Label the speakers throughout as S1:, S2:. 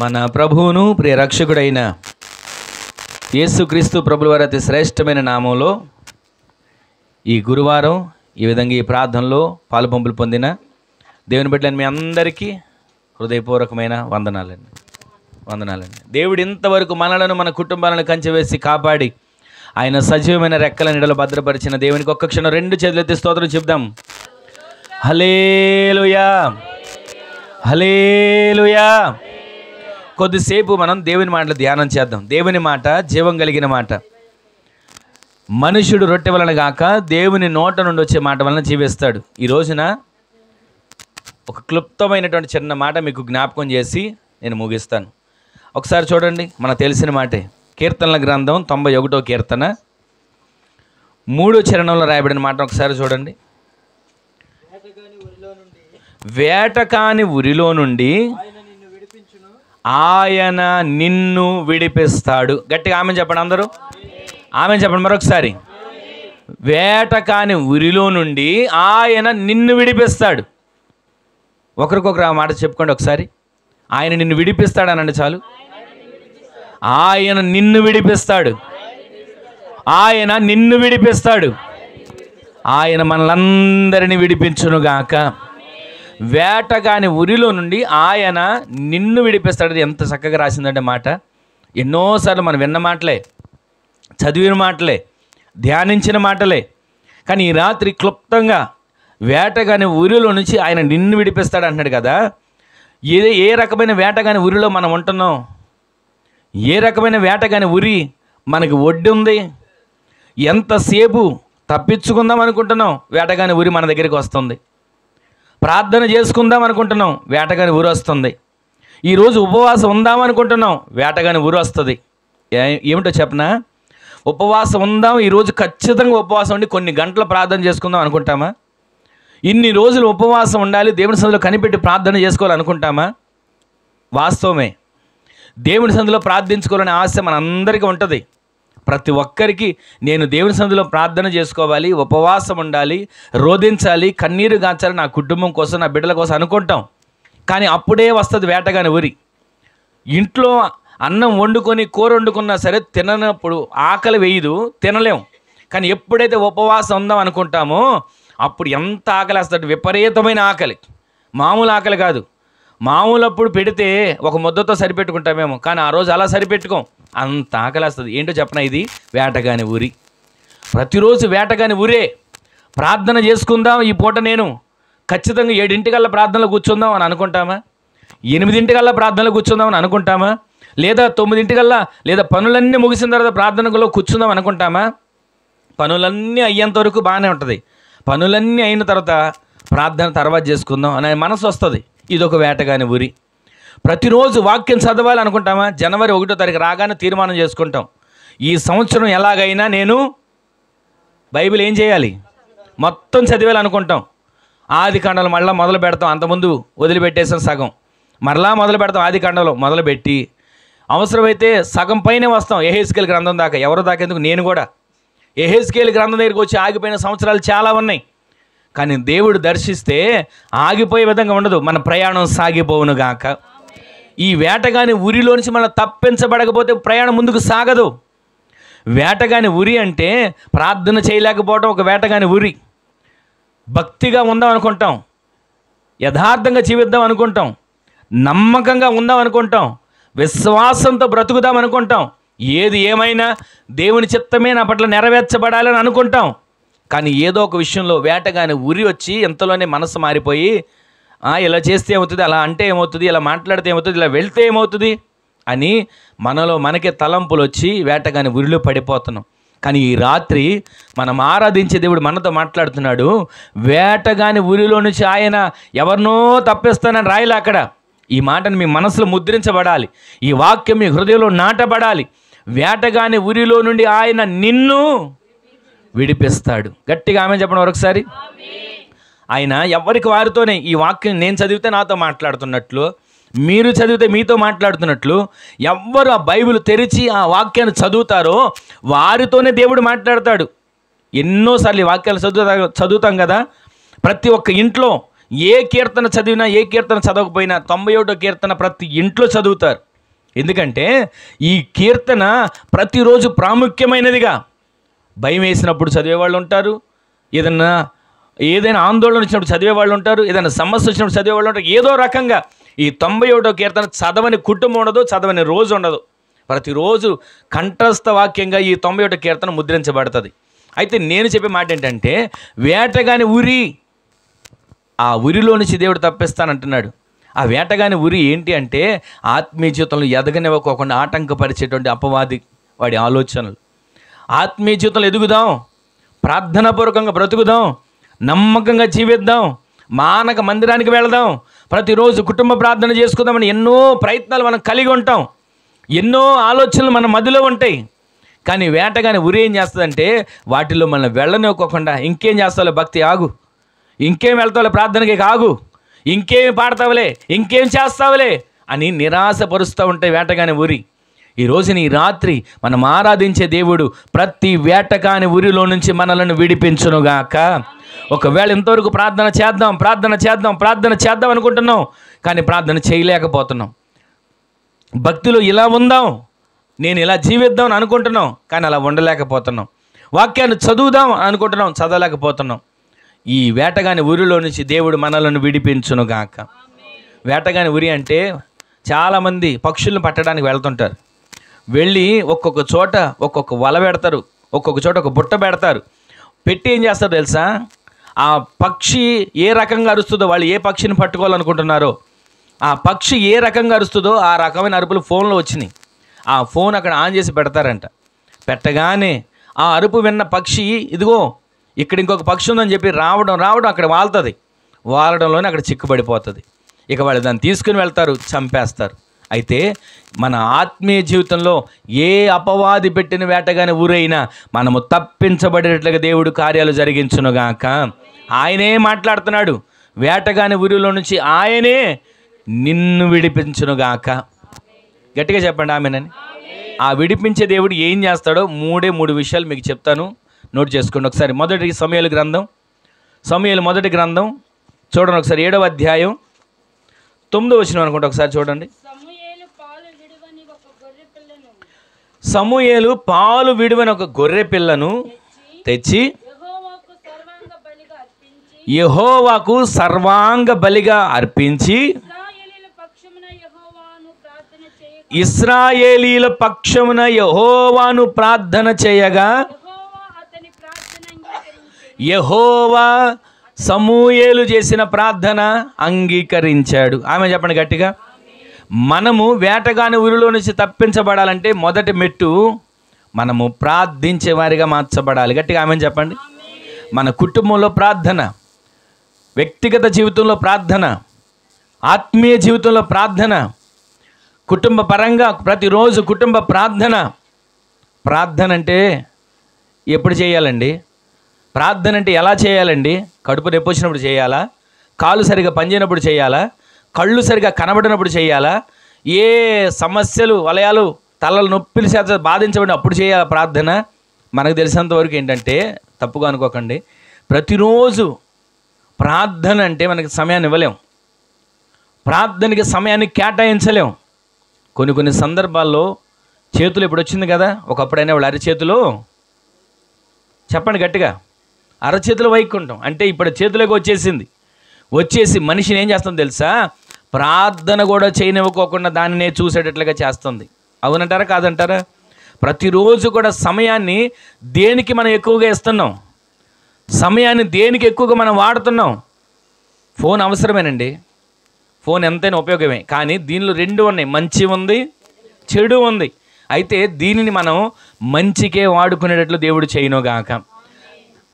S1: మన ప్రభువును ప్రియ రక్షకుడైన యేసుక్రీస్తు ప్రభుల వారి అతి శ్రేష్టమైన నామంలో ఈ గురువారం ఈ విధంగా ఈ ప్రార్థనలో పాలుపంపులు పొందిన దేవుని బిడ్డలని మీ అందరికీ హృదయపూర్వకమైన వందనాలండి. దేవుడు ఇంతవరకు మనలను మన కుటుంబాలను కంచెవేసి కాపాడి ఆయన సజీవమైన రెక్కల నీడలో భద్రపరిచిన దేవునికి ఒక్క క్షణం రెండు చేతులెత్తి స్తోత్రం చెప్దాం. హల్లెలూయా, హల్లెలూయా. కొద్దిసేపు మనం దేవుని మాటలు ధ్యానం చేద్దాం. దేవుని మాట జీవం కలిగిన మాట. మనుషుడు రొట్టె వలన గాక దేవుని నోట నుండి వచ్చే మాట వలన జీవిస్తాడు. ఈ రోజున ఒక క్లుప్తమైనటువంటి చిన్న మాట మీకు జ్ఞాపకం చేసి నేను ముగిస్తాను. ఒకసారి చూడండి, మనకు తెలిసిన మాటే. కీర్తనల గ్రంథం 91వ కీర్తన 3వ చరణంలో రాయబడిన మాట ఒకసారి చూడండి. వేటకాని ఉరిలో నుండి ఆయన నిన్ను విడిపిస్తాడు. గట్టిగా ఆమెన్ చెప్పండి అందరూ. ఆమెన్ చెప్పండి మరొకసారి. వేటకాని ఉరిలో నుండి ఆయన నిన్ను విడిపిస్తాడు. ఒకరికొకరు ఆ మాట చెప్పుకోండి ఒకసారి. ఆయన నిన్ను విడిపిస్తాడు అనండి చాలు. ఆయన నిన్ను విడిపిస్తాడు. ఆయన నిన్ను విడిపిస్తాడు. ఆయన మనలందరినీ విడిపించునుగాక. వేటగాని ఉరిలో నుండి ఆయన నిన్ను విడిపిస్తాడు. ఎంత చక్కగా రాసిందంటే మాట. ఎన్నోసార్లు మనం విన్న మాటలే, చదివిన మాటలే, ధ్యానించిన మాటలే. కానీ ఈ రాత్రి క్లుప్తంగా వేటగాని ఉరిలో నుంచి ఆయన నిన్ను విడిపిస్తాడు అంటున్నాడు కదా. ఏ రకమైన వేటగాని ఉరిలో మనం ఉంటున్నాం? ఏ రకమైన వేటగాని ఉరి మనకి ఒడ్డు ఉంది? ఎంతసేపు తప్పించుకుందాం అనుకుంటున్నాం, వేటగాని ఉరి మన దగ్గరికి వస్తుంది. ప్రార్థన చేసుకుందాం అనుకుంటున్నాం, వేటగాని ఊరు వస్తుంది. ఈరోజు ఉపవాసం ఉందాం అనుకుంటున్నాం, వేటగాని ఊరు వస్తుంది. ఏమిటో చెప్పనా? ఉపవాసం ఉందాం, ఈరోజు ఖచ్చితంగా ఉపవాసం ఉండి కొన్ని గంటలు ప్రార్థన చేసుకుందాం అనుకుంటామా? ఇన్ని రోజులు ఉపవాసం ఉండాలి, దేవుని సన్నిధిలో కనిపెట్టి ప్రార్థన చేసుకోవాలనుకుంటామా? వాస్తవమే. దేవుని సన్నిధిలో ప్రార్థించుకోవాలనే ఆశ మనందరికీ ఉంటుంది. ప్రతి ఒక్కరికి నేను దేవుని సన్నిధిలో ప్రార్థన చేసుకోవాలి, ఉపవాసం ఉండాలి, రోధించాలి, కన్నీరు గాంచాలి, నా కుటుంబం కోసం, నా బిడ్డల కోసం అనుకుంటాం. కానీ అప్పుడే వస్తుంది వేటగాని ఊరి. ఇంట్లో అన్నం వండుకొని కూర వండుకున్నా సరే తిననప్పుడు ఆకలి వేయదు, తినలేం. కానీ ఎప్పుడైతే ఉపవాసం ఉందాం అనుకుంటామో అప్పుడు ఎంత ఆకలి వస్తుంది, విపరీతమైన ఆకలి. మామూలు ఆకలి కాదు. మామూలప్పుడు పెడితే ఒక ముద్దతో సరిపెట్టుకుంటామేమో, కానీ ఆ రోజు అలా సరిపెట్టుకోం, అంత ఆకలి వస్తుంది. ఏంటో చెప్పనా, ఇది వేటగాని ఊరి. ప్రతిరోజు వేటగాని ఊరే. ప్రార్థన చేసుకుందాం ఈ పూట, నేను ఖచ్చితంగా 7 ప్రార్థనలో కూర్చుందాం అని అనుకుంటామా? 8 ప్రార్థనలో కూర్చుందాం అని అనుకుంటామా? లేదా 9 లేదా పనులన్నీ ముగిసిన తర్వాత ప్రార్థనలో కూర్చుందాం అనుకుంటామా? పనులన్నీ అయ్యేంత వరకు బాగానే ఉంటుంది. పనులన్నీ అయిన తర్వాత ప్రార్థన తర్వాత చేసుకుందాం అనే మనసు వస్తుంది. ఇదొక వేటగాని ఊరి. ప్రతిరోజు వాక్యం చదవాలి అనుకుంటామా? జనవరి 1వ తారీఖు రాగానే తీర్మానం చేసుకుంటాం, ఈ సంవత్సరం ఎలాగైనా నేను బైబిల్ ఏం చేయాలి, మొత్తం చదివాలి అనుకుంటాం. ఆది కాండలు మళ్ళీ మొదలు పెడతాం. అంతకుముందు వదిలిపెట్టేసాం సగం, మరలా మొదలు పెడతాం. ఆది కాండలో మొదలుపెట్టి అవసరమైతే సగం పైనే వస్తాం యెహెజ్కేలు గ్రంథం దాకా. ఎవరు దాకేందుకు, నేను కూడా యెహెజ్కేలు గ్రంథం దగ్గరికి వచ్చి ఆగిపోయిన సంవత్సరాలు చాలా ఉన్నాయి. కానీ దేవుడు దర్శిస్తే ఆగిపోయే విధంగా ఉండదు. మన ప్రయాణం సాగిపోవును గాక. ఈ వేటగాని ఉరిలోంచి మనం తప్పించబడకపోతే ప్రయాణం ముందుకు సాగదు. వేటగాని ఉరి అంటే ప్రార్థన చేయలేకపోవడం ఒక వేటగాని ఉరి. భక్తిగా ఉందాం అనుకుంటాం, యథార్థంగా జీవిద్దాం అనుకుంటాం, నమ్మకంగా ఉందాం అనుకుంటాం, విశ్వాసంతో బ్రతుకుదాం అనుకుంటాం, ఏది ఏమైనా దేవుని చిత్తమే నా పట్ల నెరవేర్చబడాలని అనుకుంటాం. కానీ ఏదో ఒక విషయంలో వేటగాని ఉరి వచ్చి ఎంతలోనే మనసు మారిపోయి, ఇలా చేస్తే ఏమవుతుంది, అలా అంటే ఏమవుతుంది, ఇలా మాట్లాడితే ఏమవుతుంది, ఇలా వెళ్తే ఏమవుతుంది అని మనలో మనకే తలంపులు వచ్చి వేటగాని ఉరిలో పడిపోతున్నాం. కానీ ఈ రాత్రి మనం ఆరాధించే దేవుడు మనతో మాట్లాడుతున్నాడు. వేటగాని ఉరిలో నుంచి ఆయన ఎవరినో తప్పిస్తానని రాయలే అక్కడ. ఈ మాటను మీ మనసులో ముద్రించబడాలి, ఈ వాక్యం మీ హృదయంలో నాటబడాలి. వేటగాని ఉరిలో నుండి ఆయన నిన్ను విడిపిస్తాడు. గట్టిగా ఆమె చెప్పండి మరొకసారి. ఆయన ఎవరికి వారితోనే ఈ వాక్యం నేను చదివితే నాతో మాట్లాడుతున్నట్లు, మీరు చదివితే మీతో మాట్లాడుతున్నట్లు, ఎవ్వరు ఆ బైబిల్ తెరిచి ఆ వాక్యాన్ని చదువుతారో వారితోనే దేవుడు మాట్లాడతాడు. ఎన్నోసార్లు ఈ వాక్యాలు చదువుతాం కదా. ప్రతి ఒక్క ఇంట్లో ఏ కీర్తన చదివినా ఏ కీర్తన చదవకపోయినా 91వ కీర్తన ప్రతి ఇంట్లో చదువుతారు. ఎందుకంటే ఈ కీర్తన ప్రతిరోజు ప్రాముఖ్యమైనదిగా. భయం వేసినప్పుడు చదివేవాళ్ళు ఉంటారు, ఏదైనా ఆందోళన వచ్చినప్పుడు చదివేవాళ్ళు ఉంటారు, ఏదైనా సమస్య వచ్చినప్పుడు చదివేవాళ్ళు ఉంటారు. ఏదో రకంగా ఈ 91వ కీర్తన చదవని కుటుంబం ఉండదు, చదవని రోజు ఉండదు. ప్రతిరోజు కంఠస్థ వాక్యంగా ఈ 91వ కీర్తన ముద్రించబడుతుంది. అయితే నేను చెప్పే మాట ఏంటంటే, వేటగాని ఉరి, ఆ ఉరిలో నుంచి దేవుడు తప్పిస్తానంటున్నాడు. ఆ వేటగాని ఉరి ఏంటి అంటే, ఆత్మీయ జీవితంలో ఎదగనివ్వకోకుండా ఆటంకపరిచేటువంటి అపవాది వాడి ఆలోచనలు. ఆత్మీయ జీవితంలో ఎదుగుదాం, ప్రార్థనాపూర్వకంగా బ్రతుకుదాం, నమ్మకంగా జీవిద్దాం, మానక మందిరానికి వెళదాం, ప్రతిరోజు కుటుంబ ప్రార్థన చేసుకుందామని ఎన్నో ప్రయత్నాలు మనం కలిగి ఉంటాం, ఎన్నో ఆలోచనలు మన మధ్యలో ఉంటాయి. కానీ వేటగాని ఉరి ఏం చేస్తుందంటే, వాటిలో మనం వెళ్ళనివ్వకోకుండా ఇంకేం చేస్తావులే భక్తి ఆగు, ఇంకేం వెళ్తావులే ప్రార్థనకి ఆగు, ఇంకేమి పాడతావులే, ఇంకేం చేస్తావులే అని నిరాశపరుస్తూ ఉంటాయి వేటగాని ఉరి. ఈరోజు ఈ రాత్రి మనం ఆరాధించే దేవుడు ప్రతి వేటగాని ఉరిలో నుంచి మనలను విడిపించునుగాక. ఒకవేళ ఇంతవరకు ప్రార్థన చేద్దాం అనుకుంటున్నాం, కానీ ప్రార్థన చేయలేకపోతున్నాం. భక్తిలో ఇలా ఉందాం, నేను ఇలా జీవిద్దాం అని అనుకుంటున్నాం, కానీ అలా ఉండలేకపోతున్నాం. వాక్యాన్ని చదువుదాం అనుకుంటున్నాం, చదవలేకపోతున్నాం. ఈ వేటగాని ఉరిలో నుంచి దేవుడు మనలను విడిపించునుగాక. వేటగాని ఉరి అంటే చాలామంది పక్షులను పట్టడానికి వెళ్తుంటారు. వెళ్ళి ఒక్కొక్క చోట ఒక్కొక్క వల పెడతారు, ఒక్కొక్క చోట ఒక బుట్ట పెడతారు. పెట్టి ఏం చేస్తారు తెలుసా, ఆ పక్షి ఏ రకంగా అరుస్తుందో, వాళ్ళు ఏ పక్షిని పట్టుకోవాలనుకుంటున్నారో ఆ పక్షి ఏ రకంగా అరుస్తుందో ఆ రకమైన అరుపులు ఫోన్లో వచ్చినాయి. ఆ ఫోన్ అక్కడ ఆన్ చేసి పెడతారంట. పెట్టగానే ఆ అరుపు విన్న పక్షి, ఇదిగో ఇక్కడ ఇంకొక పక్షి ఉందని చెప్పి రావడం అక్కడ వాళ్తుంది. వాలడంలోనే అక్కడ చిక్కుబడిపోతుంది. ఇక వాళ్ళు దాన్ని తీసుకుని వెళ్తారు, చంపేస్తారు. అయితే మన ఆత్మీయ జీవితంలో ఏ అపవాది పెట్టిన వేటగాని ఊరైనా మనము తప్పించబడేట్లుగా దేవుడు కార్యాలు జరిగించునుగాక. ఆయనే మాట్లాడుతున్నాడు, వేటగాని ఊరిలో నుంచి ఆయనే నిన్ను విడిపించునుగాక. గట్టిగా చెప్పండి ఆమెనని. ఆ విడిపించే దేవుడు ఏం చేస్తాడో మూడు విషయాలు మీకు చెప్తాను, నోట్ చేసుకోండి ఒకసారి. మొదటి సమూయేలు మొదటి గ్రంథం చూడండి ఒకసారి, 7వ అధ్యాయం 9వ వచనం అనుకుంటా, ఒకసారి చూడండి. సమూయేలు పాలు విడువని ఒక గొర్రె పిల్లను తెచ్చి యెహోవాకు సర్వాంగ బలిగా అర్పించి ఇశ్రాయేలీల పక్షమున యెహోవాను ప్రార్థన చేయగా యెహోవా సమూయేలు చేసిన ప్రార్థన అంగీకరించాడు. ఆమె చెప్పండి గట్టిగా. మనము వేటగాని ఊరిలో నుంచి తప్పించబడాలంటే మొదటి మెట్టు మనము ప్రార్థించే వారిగా మార్చబడాలి. గట్టిగా ఆమె చెప్పండి. మన కుటుంబంలో ప్రార్థన, వ్యక్తిగత జీవితంలో ప్రార్థన, ఆత్మీయ జీవితంలో ప్రార్థన, కుటుంబ పరంగా ప్రతిరోజు కుటుంబ ప్రార్థన అంటే ఎప్పుడు చేయాలండి? ప్రార్థన అంటే ఎలా చేయాలండి? కడుపు నొప్పి వచ్చినప్పుడు చేయాలా? కాలు సరిగా పనిచేయనప్పుడు చేయాలా? కళ్ళు సరిగా కనబడినప్పుడు చేయాలా? ఏ సమస్యలు వలయాలు తలలు నొప్పిలు చేత బాధించబడిన అప్పుడు చేయాలా ప్రార్థన? మనకు తెలిసినంతవరకు ఏంటంటే, తప్పుగా అనుకోకండి, ప్రతిరోజు ప్రార్థన అంటే మనకి సమయాన్ని ఇవ్వలేం, ప్రార్థనకి సమయాన్ని కేటాయించలేం. కొన్ని సందర్భాల్లో చేతులు ఇప్పుడు వచ్చింది కదా, ఒకప్పుడైనా వాళ్ళు అరచేతులు, చెప్పండి గట్టిగా, అరచేతులు వైకుంటాం అంటే ఇప్పుడు చేతులకు వచ్చేసి మనిషిని ఏం చేస్తుంది తెలుసా? ప్రార్థన కూడా చేయనివ్వకోకుండా దానినే చూసేటట్లుగా చేస్తుంది. అవునంటారా కాదంటారా? ప్రతిరోజు కూడా సమయాన్ని దేనికి మనం ఎక్కువగా ఇస్తున్నాం? సమయాన్ని దేనికి ఎక్కువగా మనం వాడుతున్నాం? ఫోన్ అవసరమేనండి, ఫోన్ ఎంతైనా ఉపయోగమే. కానీ దీనిలో రెండు ఉన్నాయి, మంచి ఉంది, చెడు ఉంది. అయితే దీనిని మనం మంచికే వాడుకునేటట్లు దేవుడు చేయనుగాక.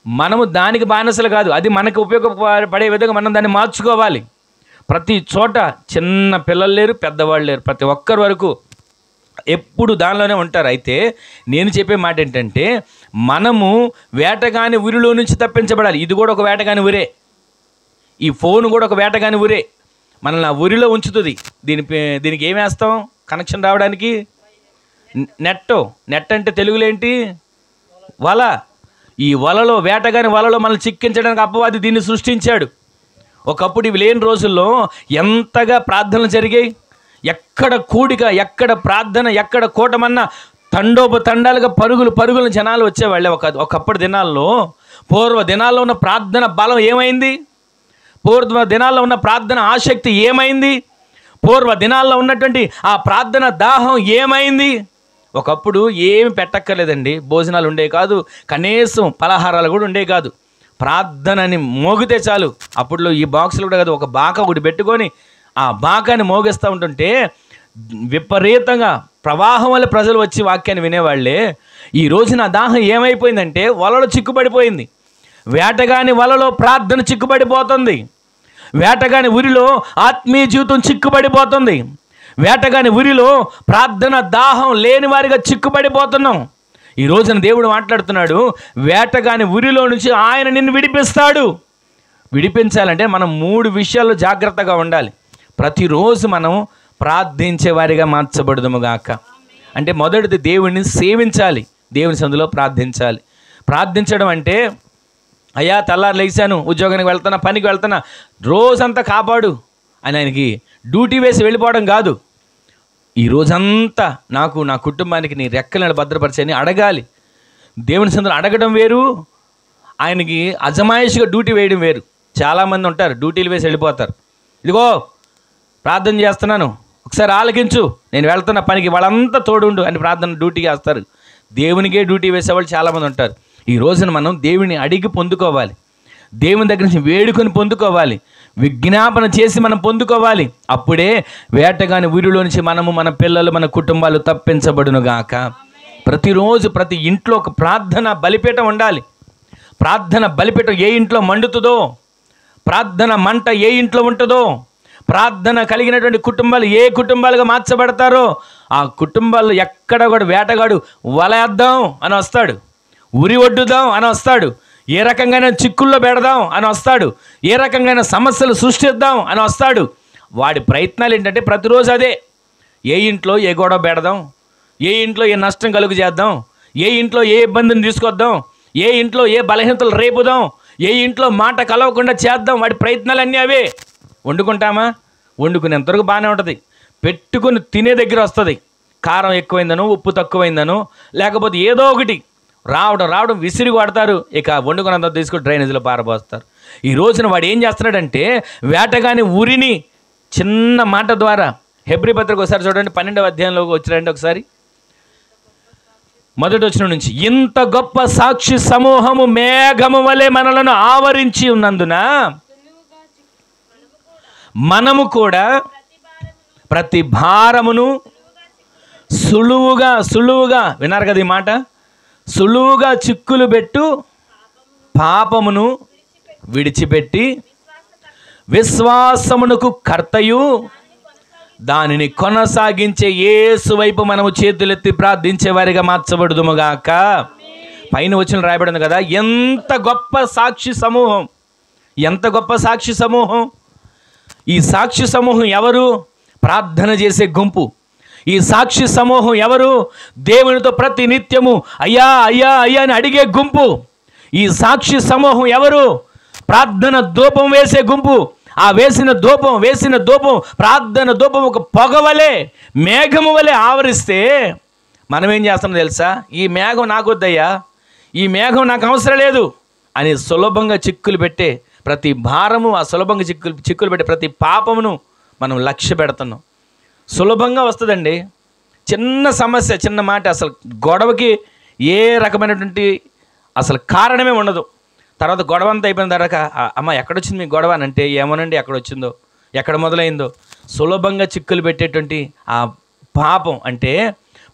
S1: మనము దానికి బానిసలు కాదు, అది మనకు ఉపయోగపడే విధంగా మనం దాన్ని మార్చుకోవాలి. ప్రతి చోట చిన్న పిల్లలు లేరు, పెద్దవాళ్ళు లేరు, ప్రతి ఒక్కరి వరకు ఎప్పుడు దానిలోనే ఉంటారు. అయితే నేను చెప్పే మాట ఏంటంటే, మనము వేటగాని ఊరిలో నుంచి తప్పించబడాలి. ఇది కూడా ఒక వేటగాని ఊరే, ఈ ఫోన్ కూడా ఒక వేటగాని ఊరే, మనల్ని ఆ ఊరిలో ఉంచుతుంది. దీనికి ఏం వేస్తాం కనెక్షన్ రావడానికి? నెట్ అంటే తెలుగులో ఏంటి? వల. ఈ వలలో, వేటగాని వలలో మనల్ని చిక్కించడానికి అపవాది దీన్ని సృష్టించాడు. ఒకప్పుడు ఇవి లేని రోజుల్లో ఎంతగా ప్రార్థనలు జరిగాయి, ఎక్కడ కూడిక, ఎక్కడ ప్రార్థన, ఎక్కడ కూటమన్నా తండోపతండాలుగా పరుగులు జనాలు వచ్చేవాళ్ళే. ఒకప్పటి దినాల్లో, పూర్వ దినాల్లో ఉన్న ప్రార్థన బలం ఏమైంది? పూర్వ దినాల్లో ఉన్న ప్రార్థన ఆసక్తి ఏమైంది? పూర్వ దినాల్లో ఉన్నటువంటి ఆ ప్రార్థన దాహం ఏమైంది? ఒకప్పుడు ఏమి పెట్టక్కర్లేదండి, భోజనాలు ఉండే కాదు, కనీసం పలహారాలు కూడా ఉండే కాదు. ప్రార్థనని మోగితే చాలు. అప్పుడులో ఈ బాక్సులు కూడా కాదు, ఒక బాక ఒకటి పెట్టుకొని ఆ బాకాన్ని మోగిస్తూ ఉంటుంటే విపరీతంగా ప్రవాహం వల్ల ప్రజలు వచ్చి వాక్యాన్ని వినేవాళ్ళే. ఈ రోజున దాహం ఏమైపోయిందంటే వలలో చిక్కుపడిపోయింది. వేటగాని వలలో ప్రార్థన చిక్కుపడిపోతుంది. వేటగాని ఉరిలో ఆత్మీయ జీవితం చిక్కుపడిపోతుంది. వేటగాని ఉరిలో ప్రార్థన దాహం లేని వారిగా చిక్కుపడిపోతున్నాం. ఈ రోజున దేవుడు మాట్లాడుతున్నాడు, వేటగాని ఉరిలో నుంచి ఆయన నిన్ను విడిపిస్తాడు. విడిపించాలంటే మనం 3 విషయాల్లో జాగ్రత్తగా ఉండాలి. ప్రతిరోజు మనం ప్రార్థించే వారిగా మార్చబడదుముగాక. అంటే మొదటిది దేవుడిని సేవించాలి, దేవుని సందులో ప్రార్థించాలి. ప్రార్థించడం అంటే, అయ్యా తెల్లారు లేచాను, ఉద్యోగానికి వెళ్తున్నా, పనికి వెళ్తున్నా, రోజంతా కాపాడు అని ఆయనకి డ్యూటీ వేసి వెళ్ళిపోవడం కాదు. ఈ రోజంతా నాకు, నా కుటుంబానికి నీ రెక్కలను భద్రపరిచని అడగాలి. దేవుని సందులో అడగడం వేరు, ఆయనకి అజమాయిషిగా డ్యూటీ వేయడం వేరు. చాలామంది ఉంటారు డ్యూటీలు వేసి వెళ్ళిపోతారు. ఇదిగో ప్రార్థన చేస్తున్నాను, ఒకసారి ఆలకించు, నేను వెళ్తున్న పనికి, వాళ్ళంతా తోడుండు అని ప్రార్థన డ్యూటీ చేస్తారు. దేవునికే డ్యూటీ వేసేవాళ్ళు చాలామంది ఉంటారు. ఈ రోజున మనం దేవుని అడిగి పొందుకోవాలి, దేవుని దగ్గర నుంచి వేడుకొని పొందుకోవాలి, విజ్ఞాపన చేసి మనం పొందుకోవాలి. అప్పుడే వేటగాని ఊరిలో నుంచి మనము, మన పిల్లలు, మన కుటుంబాలు తప్పించబడునుగాక. ప్రతిరోజు ప్రతి ఇంట్లో ఒక ప్రార్థన బలిపీఠం ఉండాలి. ప్రార్థన బలిపీఠం ఏ ఇంట్లో మండుతుందో, ప్రార్థన మంట ఏ ఇంట్లో ఉంటుందో, ప్రార్థన కలిగినటువంటి కుటుంబాలు ఏ కుటుంబాలుగా మార్చబడతారో ఆ కుటుంబాల్లో ఎక్కడ కూడా వేటగాడు వలేద్దాం అని వస్తాడు, ఉరి ఒడ్డుదాం అని వస్తాడు, ఏ రకంగా చిక్కుల్లో పెడదాం అని వస్తాడు, ఏ రకంగా సమస్యలు సృష్టిద్దాం అని వస్తాడు. వాడి ప్రయత్నాలు ఏంటంటే ప్రతిరోజు అదే. ఏ ఇంట్లో ఏ గొడవ పెడదాం, ఏ ఇంట్లో ఏ నష్టం కలుగు చేద్దాం, ఏ ఇంట్లో ఏ ఇబ్బందిని తీసుకొద్దాం, ఏ ఇంట్లో ఏ బలహీనతలు రేపుదాం, ఏ ఇంట్లో మాట కలవకుండా చేద్దాం. వాడి ప్రయత్నాలన్నీ అవే. వండుకుంటామా, వండుకునేంతవరకు బాగానే ఉంటుంది, పెట్టుకుని తినే దగ్గర వస్తుంది కారం ఎక్కువైందనో, ఉప్పు తక్కువైందనో, లేకపోతే ఏదో ఒకటి రావడం విసిరి కొడతారు. ఇక వండుకున్నంత తీసుకుని డ్రైనేజీలో పారబోస్తారు. ఈ రోజున వాడు ఏం చేస్తున్నాడంటే వేటగాని ఉరిని చిన్న మాట ద్వారా, హెబ్రీ పత్రిక ఒకసారి చూడండి, 12వ అధ్యాయంలోకి వచ్చిరండి ఒకసారి, మొదటి వచనం నుంచి. ఇంత గొప్ప సాక్షి సమూహము మేఘము వలె మనలను ఆవరించి ఉన్నందున మనము కూడా ప్రతి భారమును సులువుగా విన్నారు కదా ఈ మాట, సులువుగా చిక్కులు పెట్టు పాపమును విడిచిపెట్టి విశ్వాసమునకు కర్తయు దానిని కొనసాగించే యేసు వైపు మనము చేతులెత్తి ప్రార్థించే వారిగా మార్చబడుదుముగాక. పైన వచ్చిన రాయబడింది కదా, ఎంత గొప్ప సాక్షి సమూహం, ఎంత గొప్ప సాక్షి సమూహం. ఈ సాక్షి సమూహం ఎవరు? ప్రార్థన చేసే గుంపు. ఈ సాక్షి సమూహం ఎవరు? దేవునితో ప్రతి నిత్యము అయ్యా అయ్యా అయ్యా అని అడిగే గుంపు. ఈ సాక్షి సమూహం ఎవరు? ప్రార్థన ధూపం వేసే గుంపు. ఆ వేసిన ధూపం ప్రార్థన ధూపం ఒక పొగవలే, మేఘము వలె ఆవరిస్తే మనం ఏం చేస్తామో తెలుసా? ఈ మేఘం నాకు వద్దయ్యా, ఈ మేఘం నాకు అవసరం లేదు అని సులభంగా చిక్కులు పెట్టే ప్రతి భారము, ఆ సులభంగా చిక్కులు పెట్టే ప్రతి పాపమును మనం లక్ష్య పెడుతున్నాం. సులభంగా వస్తుందండి. చిన్న సమస్య, చిన్న మాట, అసలు గొడవకి ఏ రకమైనటువంటి అసలు కారణమే ఉండదు. తర్వాత గొడవ అంతా అయిపోయిన తర్వాత అమ్మ ఎక్కడొచ్చింది మీ గొడవ అని అంటే ఏమోనండి ఎక్కడొచ్చిందో, ఎక్కడ మొదలైందో. సులభంగా చిక్కులు పెట్టేటువంటి ఆ పాపం అంటే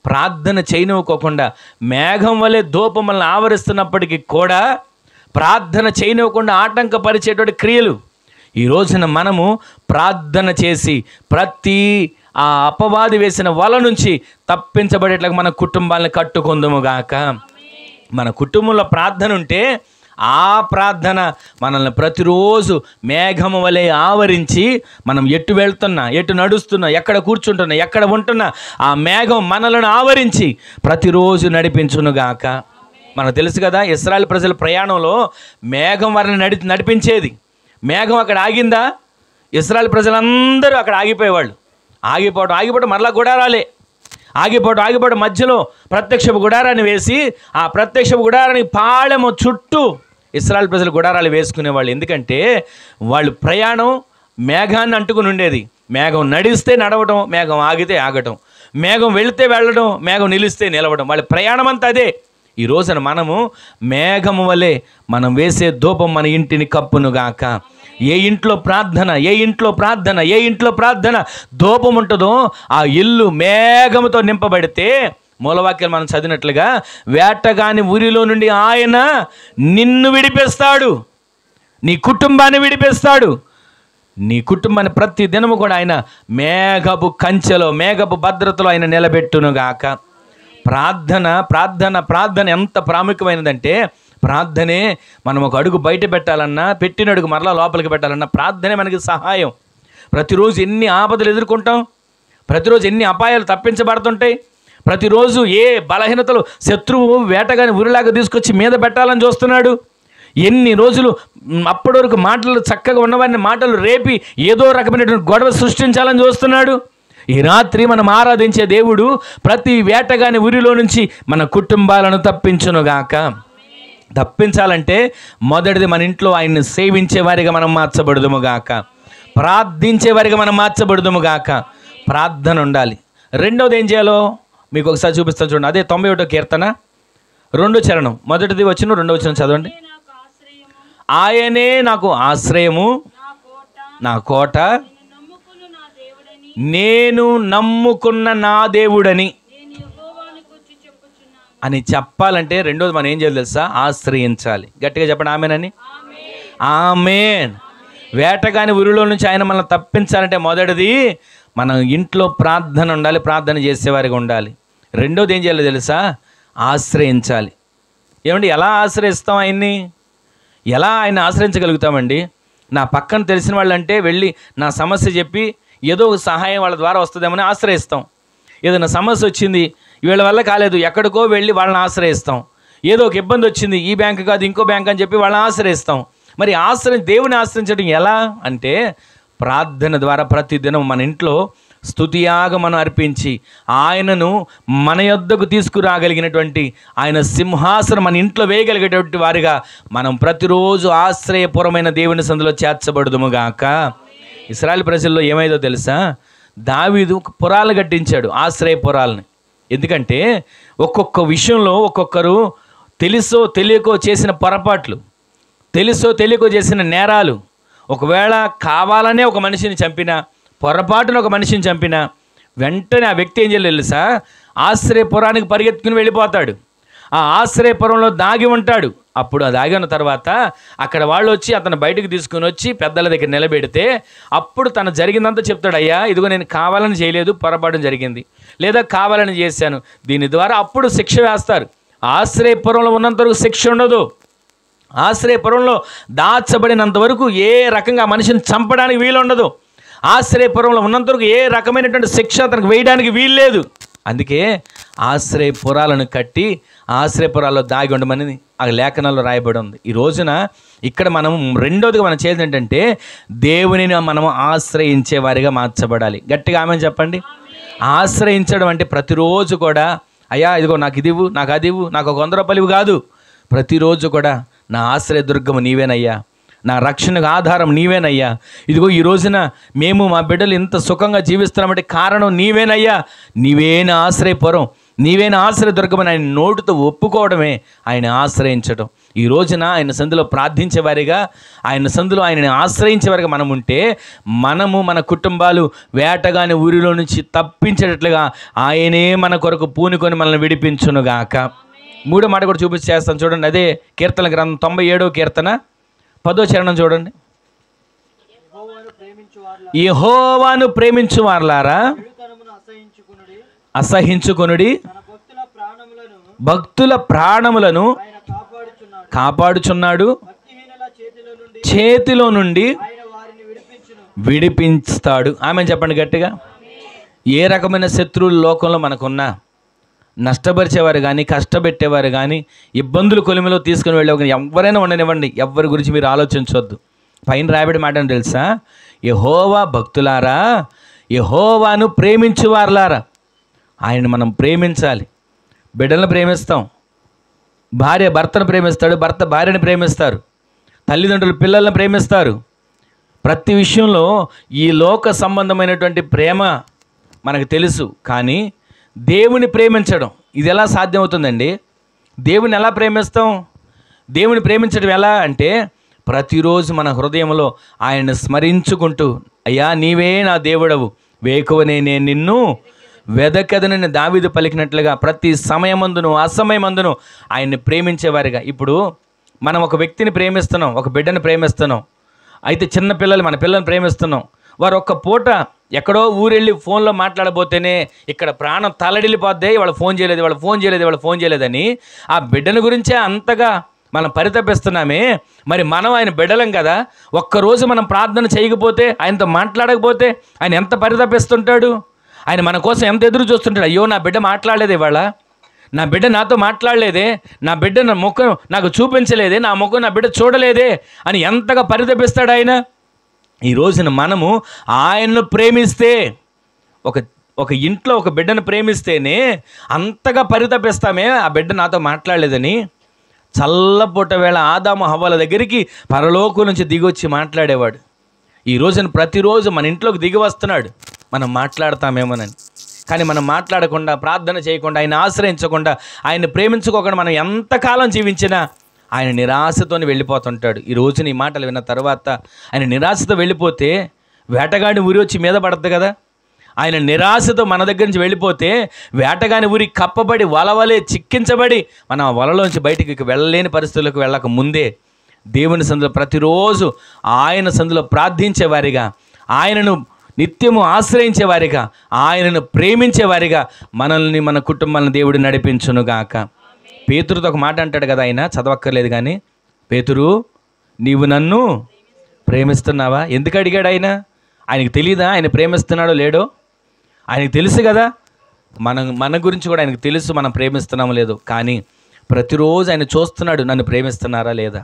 S1: ప్రార్థన చేయనివ్వకోకుండా మేఘం వలె ధూపం మనల్ని ఆవరిస్తున్నప్పటికీ కూడా ప్రార్థన చేయనివ్వకుండా ఆటంకపరిచేటువంటి క్రియలు. ఈ రోజున మనము ప్రార్థన చేసి ప్రతి ఆ అపవాది వేసిన వల నుంచి తప్పించబడేట్లుగా మన కుటుంబాలను కట్టుకుందుముగాక. మన కుటుంబంలో ప్రార్థన ఉంటే ఆ ప్రార్థన మనల్ని ప్రతిరోజు మేఘము వలె ఆవరించి మనం ఎటు వెళ్తున్నా, ఎటు నడుస్తున్నా, ఎక్కడ కూర్చుంటున్నా, ఎక్కడ ఉంటున్నా ఆ మేఘం మనలను ఆవరించి ప్రతిరోజు నడిపించునుగాక. మనకు తెలుసు కదా, ఇశ్రాయేలు ప్రజల ప్రయాణంలో మేఘం వారిని నడిపించేది. మేఘం అక్కడ ఆగిందా, ఇశ్రాయేలు ప్రజలందరూ అక్కడ ఆగిపోయేవాళ్ళు. ఆగిపోవడం మరలా గుడారాలే. ఆగిపోవడం మధ్యలో ప్రత్యక్షపు గుడారాన్ని వేసి ఆ ప్రత్యక్షపు గుడారానికి పాళెము చుట్టూ ఇశ్రాయేలు ప్రజలు గుడారాలు వేసుకునేవాళ్ళు. ఎందుకంటే వాళ్ళు ప్రయాణం మేఘాన్ని అంటుకుని ఉండేది. మేఘం నడిస్తే నడవడం, మేఘం ఆగితే ఆగటం, మేఘం వెళితే వెళ్ళడం, మేఘం నిలిస్తే నిలవడం. వాళ్ళ ప్రయాణం అంతా అదే. ఈ రోజున మనము మేఘము వలె మనం వేసే ధూపం మన ఇంటిని కప్పునుగాక. ఏ ఇంట్లో ప్రార్థన ధూపం ఉంటుందో ఆ ఇల్లు మేఘముతో నింపబడితే, మూలవాక్యాలు మనం చదివినట్లుగా, వేటగాని ఊరిలో నుండి ఆయన నిన్ను విడిపిస్తాడు, నీ కుటుంబాన్ని విడిపిస్తాడు. నీ కుటుంబాన్ని ప్రతి దినము కూడా ఆయన మేఘపు కంచెలో, మేఘపు భద్రతలో ఆయన నిలబెట్టునుగాక. ప్రార్థన ఎంత ప్రాముఖ్యమైనదంటే, ప్రార్థనే మనం ఒక అడుగు బయట పెట్టాలన్నా, పెట్టిన అడుగు మరలా లోపలికి పెట్టాలన్నా ప్రార్థనే మనకి సహాయం. ప్రతిరోజు ఎన్ని ఆపదలు ఎదుర్కొంటాం, ప్రతిరోజు ఎన్ని అపాయాలు తప్పించబడుతుంటాయి, ప్రతిరోజు ఏ బలహీనతలు శత్రువు వేటగాని ఉరిలాగా తీసుకొచ్చి మీద పెట్టాలని చూస్తున్నాడు. ఎన్ని రోజులు అప్పటి వరకు మాటలు చక్కగా ఉన్నవారిని మాటలు రేపి ఏదో రకమైనటువంటి గొడవ సృష్టించాలని చూస్తున్నాడు. ఈ రాత్రి మనం ఆరాధించే దేవుడు ప్రతి వేటగాని ఊరిలో నుంచి మన కుటుంబాలను తప్పించునుగాక. తప్పించాలంటే మొదటిది మన ఇంట్లో ఆయన్ని సేవించే వారిగా మనం మార్చబడుదుముగాక, ప్రార్థించే వారిగా మనం మార్చబడుదుముగాక. ప్రార్థన ఉండాలి. రెండవది ఏం చేయాలో మీకు ఒకసారి చూపిస్తాను చూడండి. అదే 91వ కీర్తన 2వ చరణం, మొదటిది వచ్చిన 2వ వచనం చదవండి. ఆయనే నాకు ఆశ్రయము, నా కోట, నేను నమ్ముకున్న నా దేవుడని అని చెప్పాలంటే రెండోది మనం ఏం చేయాలి తెలుసా? ఆశ్రయించాలి. గట్టిగా చెప్పండి ఆమేనని. ఆమేన్. వేటగాని ఊరిలో నుంచి ఆయన మనల్ని తప్పించాలంటే మొదటిది మనం ఇంట్లో ప్రార్థన ఉండాలి, ప్రార్థన చేసేవారిగా ఉండాలి. రెండోది ఏం చేయాలి తెలుసా? ఆశ్రయించాలి. ఏమండి, ఎలా ఆశ్రయిస్తాం ఆయన్ని? ఎలా ఆయన ఆశ్రయించగలుగుతామండి? నా పక్కన తెలిసిన వాళ్ళంటే వెళ్ళి నా సమస్య చెప్పి ఏదో ఒక సహాయం వాళ్ళ ద్వారా వస్తుందేమని ఆశ్రయిస్తాం. ఏదైనా సమస్య వచ్చింది, వీళ్ళ వల్ల కాలేదు, ఎక్కడికో వెళ్ళి వాళ్ళని ఆశ్రయిస్తాం. ఏదో ఒక ఇబ్బంది వచ్చింది, ఈ బ్యాంకు కాదు ఇంకో బ్యాంక్ అని చెప్పి వాళ్ళని ఆశ్రయిస్తాం. మరి దేవుని ఆశ్రయించడం ఎలా అంటే, ప్రార్థన ద్వారా ప్రతిదినం మన ఇంట్లో స్తుతియాగం మనం అర్పించి ఆయనను మన యొద్దకు తీసుకురాగలిగినటువంటి, ఆయన సింహాసనం మన ఇంట్లో వేయగలిగేటువంటి వారిగా మనం ప్రతిరోజు ఆశ్రయపురమైన దేవుని సందులో చేర్చబడుదుముగాక. ఇశ్రాయేలు ప్రజల్లో ఏమైందో తెలుసా? దావీదు పురాలు కట్టించాడు, ఆశ్రయపురాలని. ఎందుకంటే ఒక్కొక్క విషయంలో ఒక్కొక్కరు తెలుసో తెలియకో చేసిన పొరపాట్లు, తెలుసో తెలియకో చేసిన నేరాలు, ఒకవేళ కావాలనే ఒక మనిషిని చంపినా, పొరపాటున ఒక మనిషిని చంపినా వెంటనే ఆ వ్యక్తి ఏం చేయాలి తెలుసా? ఆశ్రయపురానికి పరిగెత్తుకుని వెళ్ళిపోతాడు. ఆ ఆశ్రయపురంలో దాగి ఉంటాడు. అప్పుడు ఆ దాగి ఉన్న తర్వాత అక్కడ వాళ్ళు వచ్చి అతను బయటకు తీసుకుని వచ్చి పెద్దల దగ్గర నిలబెడితే అప్పుడు తను జరిగిందంతా చెప్తాడు. అయ్యా, ఇదిగో నేను కావాలని చేయలేదు, పొరపాటు జరిగింది, లేదా కావాలని చేశాను. దీని ద్వారా అప్పుడు శిక్ష వేస్తారు. ఆశ్రయపురంలో ఉన్నంత వరకు శిక్ష ఉండదు. ఆశ్రయపురంలో దాచబడినంత వరకు ఏ రకంగా మనిషిని చంపడానికి వీలు ఉండదు. ఆశ్రయపురంలో ఉన్నంత వరకు ఏ రకమైనటువంటి శిక్ష అతనికి వేయడానికి వీల్లేదు. అందుకే ఆశ్రయపురాలను కట్టి ఆశ్రయపురాల్లో దాగి ఉండమని ఆ లేఖనాల్లో రాయబడి ఉంది. ఈ రోజున ఇక్కడ మనం రెండోదిగా మనం చేసేది ఏంటంటే, దేవునిని మనం ఆశ్రయించే వారిగా మార్చబడాలి. గట్టిగా ఆమెను చెప్పండి. ఆశ్రయించడం అంటే ప్రతిరోజు కూడా, అయ్యా ఇదిగో నాకు ఇది ఇవ్వు, నాకు అది ఇవ్వు, నాకు ఒక 100 రూపాయలు కాదు. ప్రతిరోజు కూడా నా ఆశ్రయదుర్గము నీవేనయ్యా, నా రక్షణకు ఆధారం నీవేనయ్యా. ఇదిగో ఈ రోజున మేము మా బిడ్డలు ఇంత సుఖంగా జీవిస్తున్నామంటే కారణం నీవేనయ్యా, నీవేనా ఆశ్రయపురం, నీవేనా ఆశ్రయదుర్గమని ఆయన నోటితో ఒప్పుకోవడమే ఆయన ఆశ్రయించడం. ఈ రోజున ఆయన సందులో ప్రార్థించే వారిగా, ఆయన సందులో ఆయనని ఆశ్రయించే వారిగా మనం ఉంటే, మనము మన కుటుంబాలు వేటగాని ఊరిలో నుంచి తప్పించేటట్లుగా ఆయనే మన కొరకు పూనుకొని మనల్ని విడిపించునుగాక. మూడో మాట కూడా చూపించేస్తాను చూడండి. అదే కీర్తన గ్రంథం 97వ కీర్తన 10వ చరణం చూడండి. యెహోవాను ప్రేమించు వారలారా అసహించుకొనుడి, భక్తుల ప్రాణములను కాపాడుచున్నాడు, చేతిలో నుండి విడిపించుతాడు. ఆమె చెప్పండి గట్టిగా. ఏ రకమైన శత్రువులు లోకంలో మనకున్నా, నష్టపరిచేవారు కానీ, కష్టపెట్టేవారు కానీ, ఇబ్బందులు కొలిమిలో తీసుకుని వెళ్ళేవారు కానీ ఎవరైనా ఉండనివ్వండి, ఎవరి గురించి మీరు ఆలోచించవద్దు. పైన రాయబడి మాట తెలుసా? యెహోవా భక్తులారా యెహోవాను ప్రేమించువారులారా. ఆయన్ని మనం ప్రేమించాలి. బిడ్డలను ప్రేమిస్తాం, భార్య భర్తను ప్రేమిస్తాడు, భర్త భార్యను ప్రేమిస్తారు, తల్లిదండ్రులు పిల్లలను ప్రేమిస్తారు. ప్రతి విషయంలో ఈ లోక సంబంధమైనటువంటి ప్రేమ మనకు తెలుసు. కానీ దేవుని ప్రేమించడం ఇది ఎలా సాధ్యమవుతుందండి? దేవుని ఎలా ప్రేమిస్తాం? దేవుని ప్రేమించడం ఎలా అంటే ప్రతిరోజు మన హృదయంలో ఆయన్ని స్మరించుకుంటూ, అయ్యా నీవే నా దేవుడవు, వేకువనే నేను నిన్ను వెదకదనని దావీదు పలికినట్లుగా ప్రతి సమయమందును అసమయమందును ఆయన్ని ప్రేమించేవారిగా. ఇప్పుడు మనం ఒక వ్యక్తిని ప్రేమిస్తున్నాం, ఒక బిడ్డని ప్రేమిస్తున్నాం. అయితే చిన్న పిల్లలు మన పిల్లల్ని ప్రేమిస్తున్నాం. వారు ఒక్క పూట ఎక్కడో ఊరెళ్ళి ఫోన్లో మాట్లాడబోతేనే ఇక్కడ ప్రాణం తలడిల్లిపోద్ది, వాళ్ళు ఫోన్ చేయలేదని ఆ బిడ్డల గురించే అంతగా మనం పరితపిస్తున్నామే. మరి మనం ఆయన బిడ్డలం కదా, ఒక్కరోజు మనం ప్రార్థన చేయకపోతే, ఆయనతో మాట్లాడకపోతే ఆయన ఎంత పరితపిస్తుంటాడు? ఆయన మన కోసం ఎంత ఎదురు చూస్తుంటాడు. అయ్యో నా బిడ్డ మాట్లాడలేదు ఇవాళ, నా బిడ్డ నాతో మాట్లాడలేదే, నా బిడ్డ నా ముఖం నాకు చూపించలేదే, నా ముఖం నా బిడ్డ చూడలేదే అని ఎంతగా పరితపిస్తాడు ఆయన. ఈ రోజున మనము ఆయన్ను ప్రేమిస్తే, ఒక ఇంట్లో ఒక బిడ్డను ప్రేమిస్తేనే అంతగా పరితపిస్తామే, ఆ బిడ్డ నాతో మాట్లాడలేదని. చల్లపూట వేళ ఆదాము హవ్వల దగ్గరికి పరలోకం నుంచి దిగొచ్చి మాట్లాడేవాడు. ఈ రోజున ప్రతిరోజు మన ఇంట్లోకి దిగి వస్తున్నాడు, మనం మాట్లాడతామేమోనని. కానీ మనం మాట్లాడకుండా, ప్రార్థన చేయకుండా, ఆయన ఆశ్రయించకుండా, ఆయన్ని ప్రేమించుకోకుండా మనం ఎంతకాలం జీవించినా ఆయన నిరాశతో వెళ్ళిపోతుంటాడు. ఈ రోజున ఈ మాటలు విన్న తర్వాత ఆయన నిరాశతో వెళ్ళిపోతే వేటగాడి ఉరి వచ్చి మీద పడుతుంది కదా. ఆయన నిరాశతో మన దగ్గర నుంచి వెళ్ళిపోతే వేటగాని ఉరి కప్పబడి వలవలే చిక్కించబడి మనం ఆ వలలోంచి బయటికి వెళ్ళలేని పరిస్థితులకు వెళ్ళక ముందే దేవుని సందులో ప్రతిరోజు ఆయన సందులో ప్రార్థించేవారిగా, ఆయనను నిత్యము ఆశ్రయించేవారిగా, ఆయనను ప్రేమించేవారిగా మనల్ని మన కుటుంబాలను దేవుడు నడిపించునుగాక. పేతురుతో ఒక మాట అంటాడు కదా, ఆయన చదవక్కర్లేదు కానీ, పేతురు నీవు నన్ను ప్రేమిస్తున్నావా? ఎందుకు అడిగాడు ఆయన? ఆయనకు తెలియదా ఆయన ప్రేమిస్తున్నాడో లేడో? ఆయనకు తెలుసు కదా, మన గురించి కూడా ఆయనకు తెలుసు మనం ప్రేమిస్తున్నామో లేదో. కానీ ప్రతిరోజు ఆయన చూస్తున్నాడు, నన్ను ప్రేమిస్తున్నారా లేదా,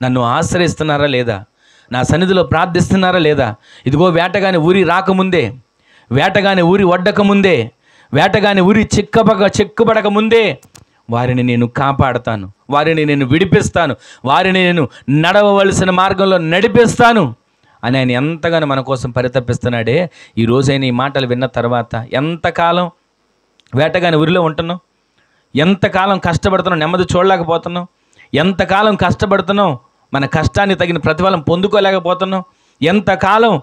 S1: నన్ను ఆశ్రయిస్తున్నారా లేదా, నా సన్నిధిలో ప్రార్థిస్తున్నారా లేదా. ఇదిగో వేటగాని ఊరి రాకముందే, వేటగాని ఊరి వడ్డకముందే, వేటగాని ఊరి చిక్కుపడక ముందే వారిని నేను కాపాడతాను, వారిని నేను విడిపిస్తాను, వారిని నేను నడవవలసిన మార్గంలో నడిపిస్తాను అని ఆయన ఎంతగానో మన కోసం పరితపిస్తున్నాడే. ఈరోజు ఆయన ఈ మాటలు విన్న తర్వాత ఎంతకాలం వేటగాని ఊరిలో ఉంటున్నాం, ఎంతకాలం కష్టపడుతున్నాం, నెమ్మది చూడలేకపోతున్నాం, ఎంతకాలం కష్టపడుతున్నాం, మన కష్టాన్ని తగిన ప్రతిఫలం పొందుకోలేకపోతున్నాం, ఎంతకాలం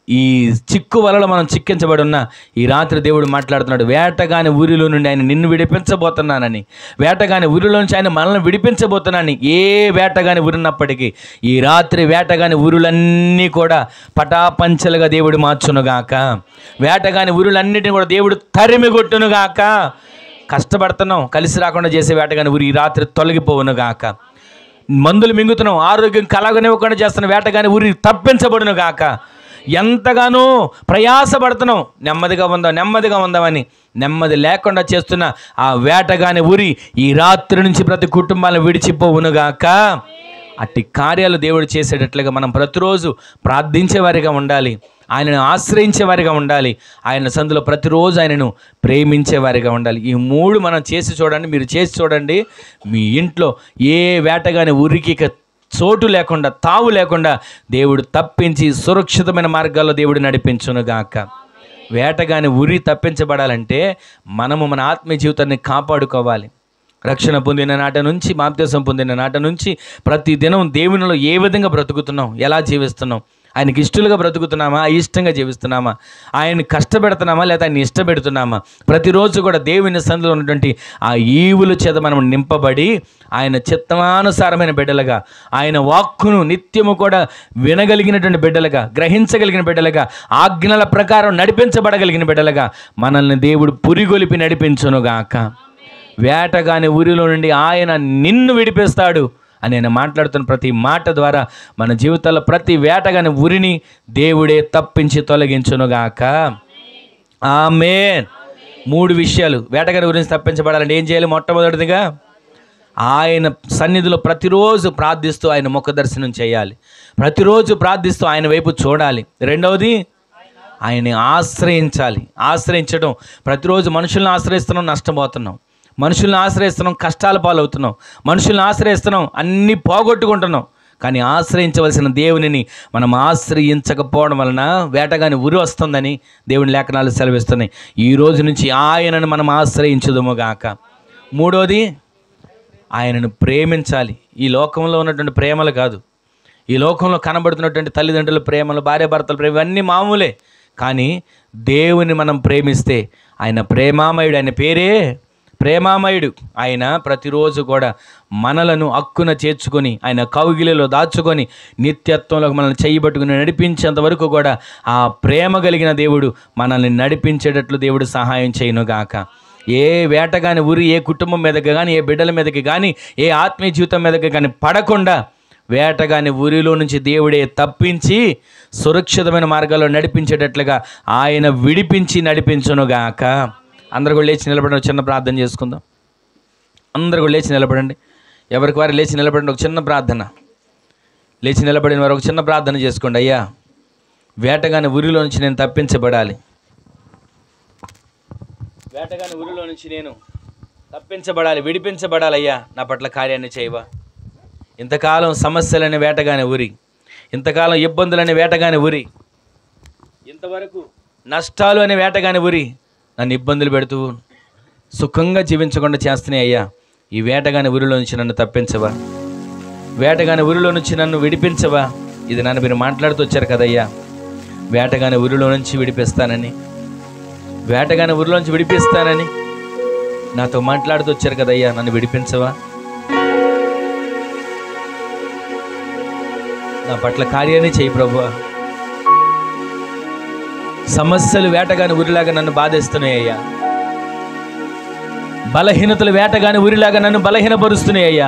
S1: ఈ చిక్కు వలలో మనం చిక్కించబడి ఉన్నా ఈ రాత్రి దేవుడు మాట్లాడుతున్నాడు, వేటగాని ఊరిలో నుండి ఆయన నిన్ను విడిపించబోతున్నానని, వేటగాని ఊరిలో నుంచి ఆయన మనల్ని విడిపించబోతున్నానని. ఏ వేటగాని ఊరినప్పటికీ ఈ రాత్రి వేటగాని ఊరులన్నీ కూడా పటాపంచలుగా దేవుడు మార్చునుగాక, వేటగాని ఊరులన్నిటిని కూడా దేవుడు తరిమి కొట్టునుగాక. కష్టపడుతున్నాం, కలిసి రాకుండా చేసే వేటగాని ఊరి ఈ రాత్రి తొలగిపోవునుగాక. మందులు మింగుతున్నాం, ఆరోగ్యం కలగనివ్వకుండా చేస్తున్న వేటగాని ఊరి తప్పించబడునుగాక. ఎంతగానో ప్రయాసపడుతున్నాం నెమ్మదిగా ఉందామని, నెమ్మది లేకుండా చేస్తున్న ఆ వేటగాని ఊరి ఈ రాత్రి నుంచి ప్రతి కుటుంబాలను విడిచిపోవునుగాక. అట్టి కార్యాలు దేవుడు చేసేటట్లుగా మనం ప్రతిరోజు ప్రార్థించేవారిగా ఉండాలి, ఆయనను ఆశ్రయించేవారిగా ఉండాలి, ఆయన సందులో ప్రతిరోజు ఆయనను ప్రేమించేవారిగా ఉండాలి. ఈ మూడు మనం చేసి చూడండి, మీరు చేసి చూడండి. మీ ఇంట్లో ఏ వేటగాని ఊరికి చోటు లేకుండా, తావు లేకుండా దేవుడు తప్పించి సురక్షితమైన మార్గాల్లో దేవుడు నడిపించునుగాక. వేటగాని ఉరి తప్పించబడాలంటే మనము మన ఆత్మీయ జీవితాన్ని కాపాడుకోవాలి. రక్షణ పొందిన నాట నుంచి, బాప్తిసం పొందిన నాట నుంచి ప్రతి దినం దేవునిలో ఏ విధంగా బ్రతుకుతున్నాం, ఎలా జీవిస్తున్నాం, ఆయనకి ఇష్టలుగా బ్రతుకుతున్నామా, ఇష్టంగా జీవిస్తున్నామా, ఆయన్ని కష్టపెడుతున్నామా లేదా ఆయన్ని ఇష్టపెడుతున్నామా. ప్రతిరోజు కూడా దేవుని సన్నిధిలో ఉన్నటువంటి ఆ ఈవుల చేత మనం నింపబడి ఆయన చిత్తానుసారమైన బిడ్డలుగా, ఆయన వాక్కును నిత్యము కూడా వినగలిగినటువంటి బిడ్డలుగా, గ్రహించగలిగిన బిడ్డలుగా, ఆజ్ఞల ప్రకారం నడిపించబడగలిగిన బిడ్డలుగా మనల్ని దేవుడు పురిగొలిపి నడిపించునుగాక. వేటగాని ఊరిలో నుండి ఆయన నిన్ను విడిపిస్తాడు అని నేను మాట్లాడుతున్న ప్రతి మాట ద్వారా మన జీవితాల్లో ప్రతి వేటగాని ఉరిని దేవుడే తప్పించి తొలగించునుగాక. ఆమేన్. 3 విషయాలు వేటగాని గురించి తప్పించబడాలంటే ఏం చేయాలి? మొట్టమొదటిదిగా ఆయన సన్నిధిలో ప్రతిరోజు ప్రార్థిస్తూ ఆయన ముఖ దర్శనం చేయాలి, ప్రతిరోజు ప్రార్థిస్తూ ఆయన వైపు చూడాలి. రెండవది ఆయన్ని ఆశ్రయించాలి. ఆశ్రయించడం, ప్రతిరోజు మనుషుల్ని ఆశ్రయిస్తున్నాం, నష్టపోతున్నాం. మనుషుల్ని ఆశ్రయిస్తున్నాం, కష్టాల పాలవుతున్నాం. మనుషుల్ని ఆశ్రయిస్తున్నాం, అన్నీ పోగొట్టుకుంటున్నాం. కానీ ఆశ్రయించవలసిన దేవునిని మనం ఆశ్రయించకపోవడం వలన వేటగాని ఉరి వస్తుందని దేవుని లేఖనాలు సెలవిస్తున్నాయి. ఈ రోజు నుంచి ఆయనను మనం ఆశ్రయించుదుముగాక. మూడోది, ఆయనను ప్రేమించాలి. ఈ లోకంలో ఉన్నటువంటి ప్రేమలు కాదు, ఈ లోకంలో కనబడుతున్నటువంటి తల్లిదండ్రుల ప్రేమలు, భార్యాభర్తల ప్రేమ ఇవన్నీ మామూలే. కానీ దేవుని మనం ప్రేమిస్తే ఆయన ప్రేమామయుడు, ఆయన పేరే ప్రేమామయుడు. ఆయన ప్రతిరోజు కూడా మనలను హక్కున చేర్చుకొని ఆయన కౌగిలిలో దాచుకొని నిత్యత్వంలో మనల్ని చేయబట్టుకుని నడిపించేంత వరకు కూడా ఆ ప్రేమ కలిగిన దేవుడు మనల్ని నడిపించేటట్లు దేవుడు సహాయం చేయనుగాక. ఏ వేటగాని ఉరి ఏ కుటుంబం మీదకి కానీ, ఏ బిడ్డల మీదకి కానీ, ఏ ఆత్మీయ జీవితం మీదకి కానీ పడకుండా వేటగాని ఉరిలో నుంచి దేవుడే తప్పించి సురక్షితమైన మార్గాల్లో నడిపించేటట్లుగా ఆయన విడిపించి నడిపించునుగాక. అందరూ కూడా లేచి నిలబడండి, చిన్న ప్రార్థన చేసుకుందాం. అందరూ కూడా లేచి నిలబడండి, ఎవరికి వారు లేచి నిలబడండి. ఒక చిన్న ప్రార్థన, లేచి నిలబడిన వారు ఒక చిన్న ప్రార్థన చేసుకోండి. అయ్యా, వేటగాని ఉరిలో నుంచి నేను తప్పించబడాలి, వేటగాని ఉరిలో నుంచి నేను తప్పించబడాలి, విడిపించబడాలి. అయ్యా, నా పట్ల కార్యాన్ని చేయవా. ఇంతకాలం సమస్యలని వేటగాని ఉరి, ఇంతకాలం ఇబ్బందులని వేటగాని ఉరి, ఇంతవరకు నష్టాలు అనే వేటగాని ఉరి నన్ను ఇబ్బందులు పెడుతూ సుఖంగా జీవించకుండా చేస్తున్నాయి. అయ్యా, ఈ వేటగాని ఉరిలో నుంచి నన్ను తప్పించవా, వేటగాని ఉరిలో నుంచి నన్ను విడిపించవా. ఇది నన్ను మీరు మాట్లాడుతూ వచ్చారు కదయ్యా, వేటగాని ఉరిలో నుంచి విడిపిస్తానని, వేటగాని ఉరిలో నుంచి విడిపిస్తానని నాతో మాట్లాడుతూ వచ్చారు కదయ్యా, నన్ను విడిపించవా. నా పట్ల కార్యాన్ని చేయి ప్రభువా. సమస్యలు వేటగాని ఉరిలాగా నన్ను బాధేస్తున్నాయి అయ్యా, బలహీనతలు వేటగాని ఉరిలాగా నన్ను బలహీనపరుస్తున్నాయి అయ్యా.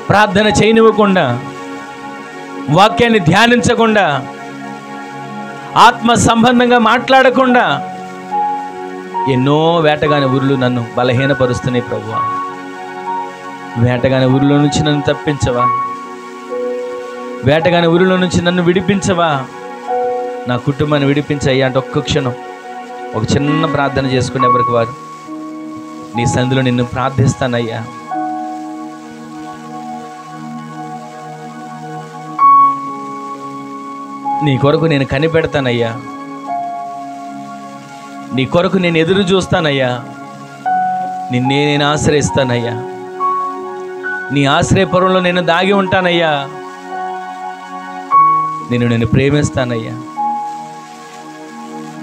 S1: ప్రార్థన చేయనివ్వకుండా, వాక్యాన్ని ధ్యానించకుండా, ఆత్మ సంబంధంగా మాట్లాడకుండా ఎన్నో వేటగాని ఉరులు నన్ను బలహీనపరుస్తున్నాయి ప్రభువా. వేటగాని ఉరిలో నుంచి నన్ను తప్పించవా, వేటగాని ఉరిలో నుంచి నన్ను విడిపించవా, నా కుటుంబాన్ని విడిపించయ్యా అంటే ఒక్క క్షణం ఒక చిన్న ప్రార్థన చేసుకుని ఎవరికి వారు నీ సన్నిధిలో నిన్ను ప్రార్థిస్తానయ్యా. నీ కొరకు నేను కనిపెడతానయ్యా, నీ కొరకు నేను ఎదురు చూస్తానయ్యా, నిన్నే నేను ఆశ్రయిస్తానయ్యా, నీ ఆశ్రయపురంలో నేను దాగి ఉంటానయ్యా, నేను ప్రేమిస్తానయ్యా.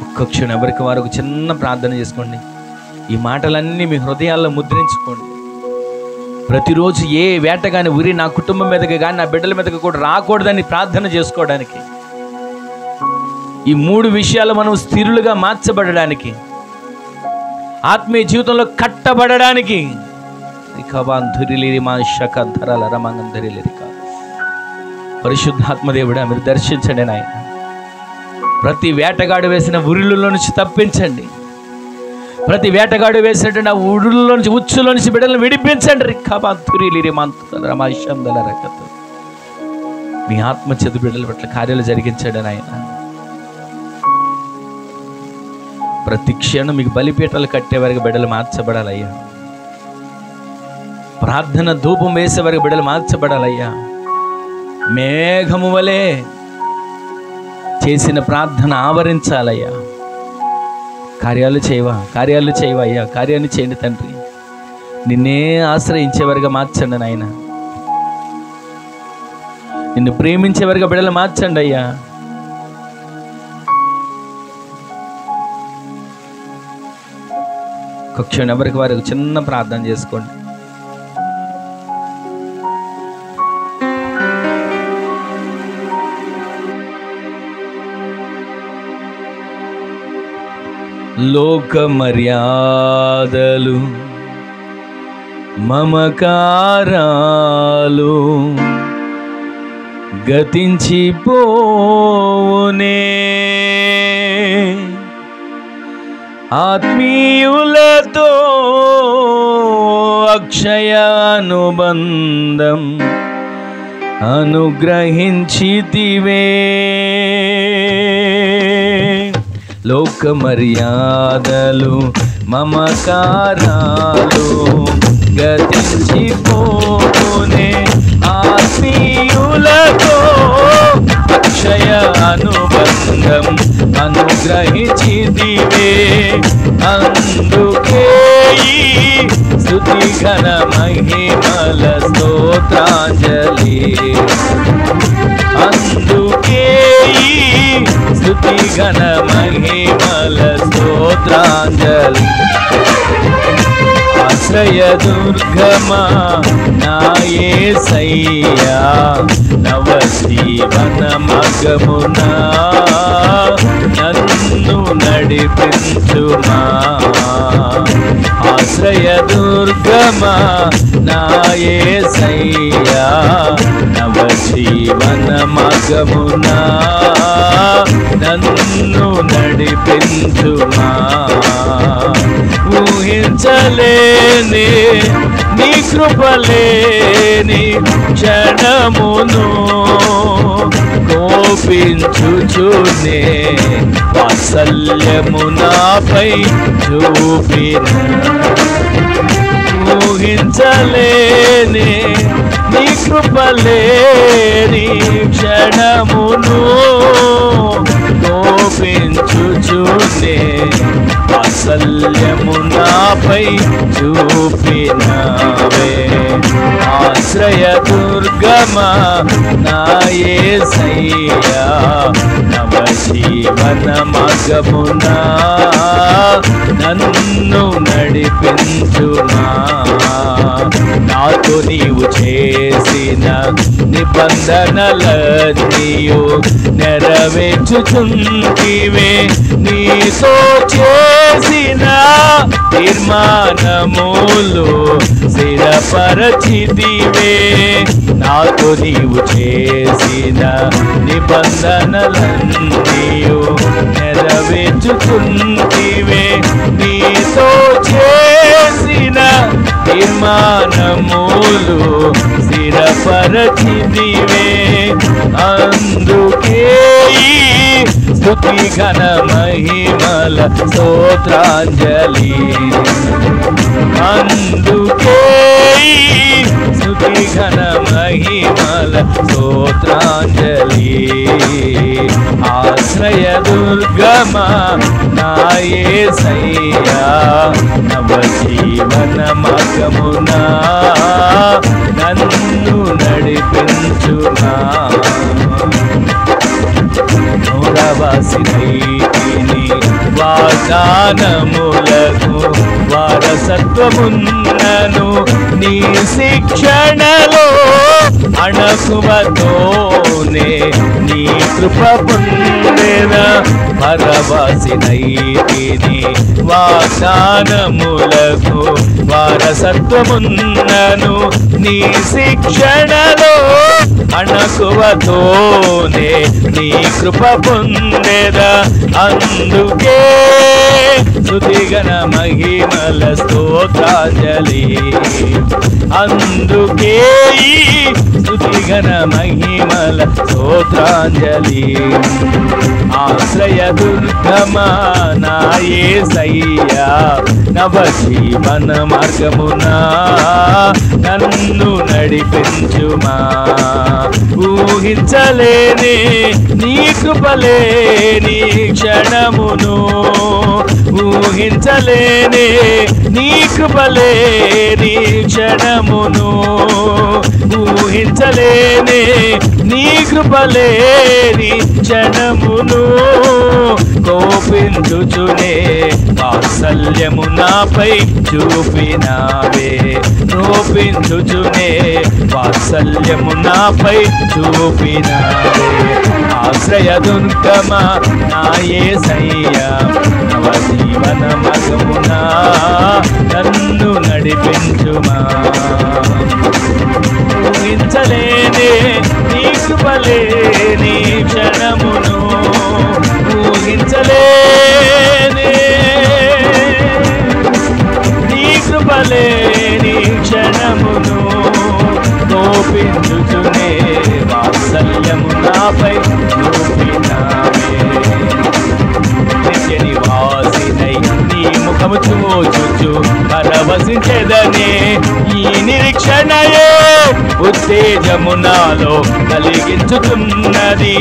S1: ఒక్క క్షణం ఎవరికి వారు ఒక చిన్న ప్రార్థన చేసుకోండి. ఈ మాటలన్నీ మీ హృదయాల్లో ముద్రించుకోండి. ప్రతిరోజు ఏ వేటగాని ఉరి నా కుటుంబం మీదకి కానీ, నా బిడ్డల మీదకి కూడా రాకూడదని ప్రార్థన చేసుకోవడానికి, ఈ మూడు విషయాలు మనం స్థిరులుగా మార్చబడడానికి, ఆత్మీయ జీవితంలో కట్టబడడానికి పరిశుద్ధాత్మదేవుడా మీరు దర్శించండి నాయన. ప్రతి వేటగాడు వేసిన ఉరులలో నుంచి తప్పించండి, ప్రతి వేటగాడు వేసినటువంటి ఆ ఉరులలో నుంచి, ఉచ్చులో నుంచి బిడ్డలను విడిపించండి. మీ ఆత్మ చేతి బిడ్డల పట్ల కార్యాలు జరిగించండి నాయన. ప్రతి క్షణం మీకు బలిపీఠాలు కట్టేవారికి బిడ్డలు మార్చబడాలయ్యా, ప్రార్థన ధూపం వేసేవారికి బిడ్డలు మార్చబడాలయ్యా. మేఘము వలె చేసిన ప్రార్థన ఆవరించాలయ్యా. కార్యాలు చేయవా, కార్యాలు చేయవా అయ్యా, కార్యాన్ని చేయండి తండ్రి. నిన్నే ఆశ్రయించేవారిగా మార్చండి నాయన, నిన్ను ప్రేమించేవారిగా బిడ్డలు మార్చండి అయ్యా. క్షణం ఎవరికి వారికి చిన్న ప్రార్థన చేసుకోండి. లోక మర్యాదలు మమకారాలు గతించిపోవునే, ఆత్మీయులతో అక్షయ అనుబంధం అనుగ్రహించితివే. లోక మర్యాదలు మమకారాలు గతించిపోనే ఆత్మీయులతో అక్షయ అనుబంధం అనుగ్రహించిదివే. అందుకే స్తుతి ఘన మహిమల స్తోత్రాంజలి. అందుకే స్తుతి ఘన మహిమల స్తోత్రాంజలి. ఆశ్రయ దుర్గమా నా యేసయ్యా నవజీవన మార్గమునా నన్ను నడిపించుమా. ఆశ్రయ దుర్గమా నా యేసయ్యా నవజీవన మార్గమునా నన్ను నడిపించుమా. ఊహించలేని నీ కృపలేని క్షణమును కోపించుచునే వాత్సల్యము నాపై చూపిన. ఊహించలేని నీ కృపలేని క్షణమును కోపించుచునే వాత్సల్యము నాపై చూపినవే. ఆశ్రయ దుర్గమా నా యేసయ్యా నవజీవన మార్గమునా నన్ను నడిపించుమా. నాతో నీవు చేసిన నిబంధనలన్నీయు నెరవేర్చుచుంటివే. నీతో చేసిన తీర్మానములు స్థిరపరచితివే. నాతో నీవు చేసిన నిబంధనలన్నీయు నెరవేర్చుచుంటివే. నీతో చేసిన తీర్మానములు స్థిరపరచితివే. అందుకే స్తుతి ఘన మహిమల స్తోత్రాంజలి. అందుకే స్తుతి ఘన మహిమల స్తోత్రాంజలి. ఆశ్రయ దుర్గమా నా యేసయ్యా నవజీవన మార్గమునా నన్ను నడిపించుమా. నూరవాసినైతిని వాగ్దానములకు వారసత్వమున్నను నీ శిక్షణలో అణకువతోనే నీ కృప పొందెద. పరవాసినైతిని వాగ్దానములకు వారసత్వమున్నను నీ శిక్షణలో అణకువతోనే నీ కృప పొందెద. అందుకే స్తుతి ఘన మహిమల స్తోత్రాంజలి. అందుకే స్తుతి ఘన మహిమల స్తోత్రాంజలి. ఆశ్రయ దుర్గమా నా యేసయ్యా నవజీవన మార్గమునా నన్ను నడిపించుమా. ఊహించలేని నీ కృపలేని క్షణమును ఊహించలేని నీ కృపలేని క్షణమును ఊహించలేని నీ కృపలేని క్షణమును కోపించుచునే వాత్సల్యము నాపై చూపినావే. కోపించుచునే వాత్సల్యము నాపై చూపినావే. ఆశ్రయ దుర్గమా నా యేసయ్యా నవజీవన మార్గమునా నన్ను నడిపించుమా. ఊహించలేని నీ కృపలేని క్షణమును ఊహించలేని నీ కృపలేని క్షణమును కోపించుచునే వాత్సల్యము నాపై చూపినావే. నిత్య ముఖము చూచుచు పరవశించెదనే. ఈ నిరీక్షణయే ఉత్తేజము నాలో కలిగించుతున్నది.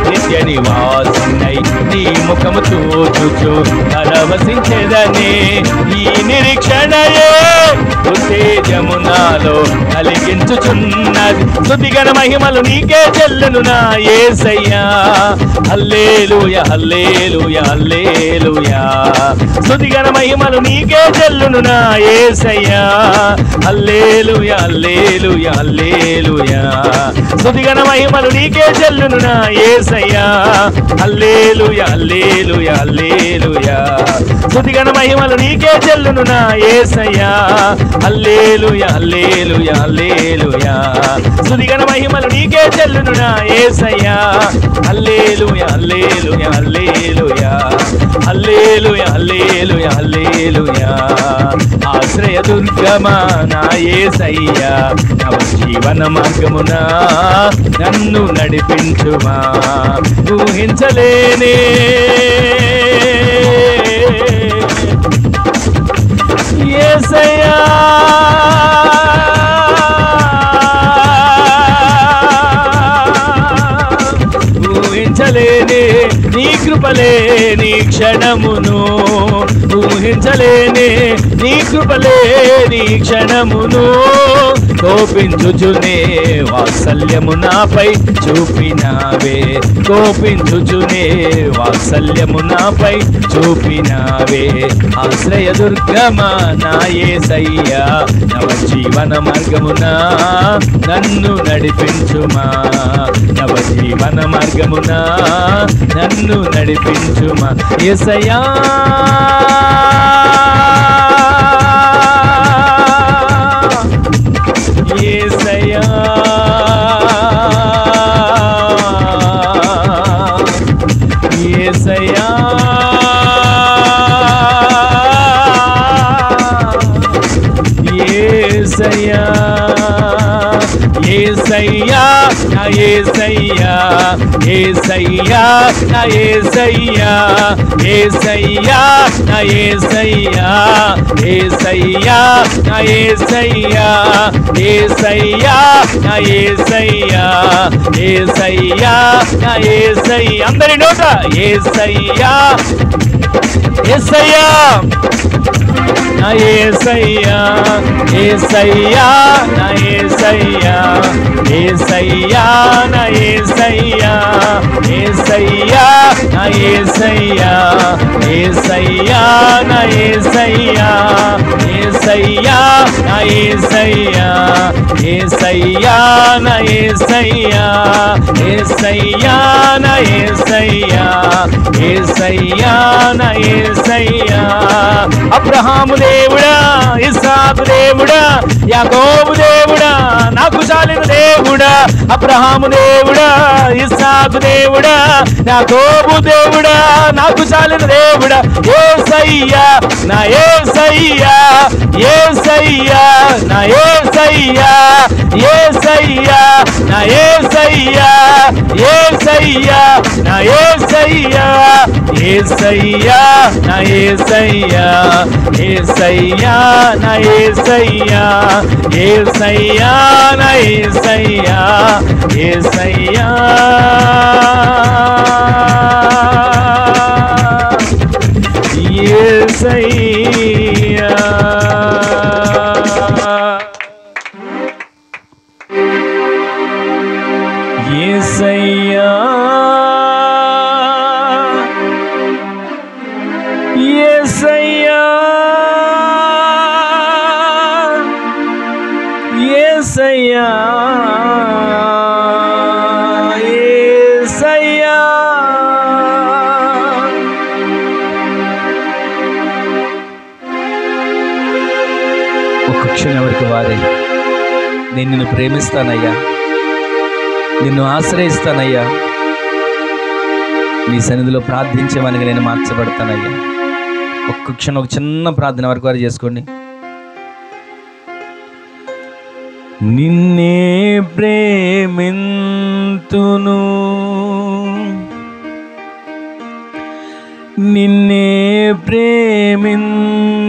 S1: నిత్య నివాసినై నీ ముఖము చూచుచు పరవశించెదనే. ఈ నిరీక్షణయే ఉత్తేజము నాలో కలిగించుచున్నది. స్తుతిగణ మహిమలు నీకే చెల్లును నా యేసయ్యా. హల్లెలూయా హల్లెలూయా హల్లెలూయా. స్తుతిగణ మహిమలు నీకే చెల్లును నా యేసయ్యా. హల్లెలూయా హల్లెలూయా హల్లెలూయా. స్తుతిగణ మహిమలు నీకే చెల్లును నా యేసయ్యా. హల్లెలూయా హల్లెలూయా హల్లెలూయా. స్తుతిగణ మహిమలు నీకే చెల్లును నా యేసయ్యా. హల్లెలూయా హల్లెలూయా హల్లెలూయా. స్తుతిగణ మహిమలు నీకే చెల్లును నా యేసయ్యా. హల్లెలూయా హల్లెలూయా హల్లెలూయా. హల్లెలూయా హల్లెలూయా హల్లెలూయా. ఆశ్రయ దుర్గమా నా యేసయ్యా. నవ జీవన మార్గమున నన్ను నడిపించుమా. ఊహించలేనే యేసయ్యా. ఊహించలేనే నీ కృపలే నీ క్షణమును. ఊహించలేనే నీ కృపలే నీ క్షణమును. కోపించుచునే వాత్సల్యము నాపై చూపినావే. కోపించుచునే వాత్సల్యము నాపై చూపినావే. ఆశ్రయ దుర్గమా నా యేసయ్యా. నవ జీవన మార్గమున నన్ను నడిపించుమా. నవ జీవన మార్గమున నన్ను నడిపించుమా. యేసయ్యా యేసయ్యా. యేసయ్యా యేసయ్యా. యేసయ్యా నా యేసయ్యా. యేసయ్యా నా యేసయ్యా. యేసయ్యా నా యేసయ్యా. యేసయ్యా నా యేసయ్యా. యేసయ్యా నా యేసయ్యా. యేసయ్యా నా యేసయ్యా. అందరి నోట యేసయ్యా యేసయ్యా నా యేసయ్యా. యేసయ్యా నా యేసయ్యా. యేసయ్యా నా యేసయ్యా. యేసయ్యా నా యేసయ్యా. యేసయ్యా నా యేసయ్యా. యేసయ్యా నా యేసయ్యా. యేసయ్యా నా యేసయ్యా. యేసయ్యా నా యేసయ్యా. యేసయ్యా నా యేసయ్యా. అబ్రహాము దేవుడా, ఇస్సాకు దేవుడా, యాకోబు దేవుడా, నాకు చాలిన దేవుడా. అబ్రహాము దేవుడా, ఇస్సాకు దేవుడా, యాకోబు దేవుడా, నాకు చాలిన దేవుడా. యేసయ్యా నా యేసయ్యా. యేసయ్యా నా యేసయ్యా. యేసయ్యా నా యేసయ్యా. యేసయ్యా నా యేసయ్యా. యేసయ్యా నా యేసయ్యా. యేసయ్యా నా యేసయ్యా. యేసయ్యా నా యేసయ్యా. యేసయ్యా యేసయ్యా. యేసయ్యా యేసయ్యా. యేసయ్యా యేసయ్యా. ఒక్క క్షణం వరకు వారే నేను నిన్ను ప్రేమిస్తానయ్యా, నిన్ను ఆశ్రయిస్తానయ్యా, నీ సన్నిధిలో ప్రార్థించేవానికి నేను మార్చబడతానయ్యా. ఒక్క క్షణం ఒక చిన్న ప్రార్థన వరకు వారు చేసుకోండి. నిన్నే ప్రేమింతును, నిన్నే ప్రేమింతును,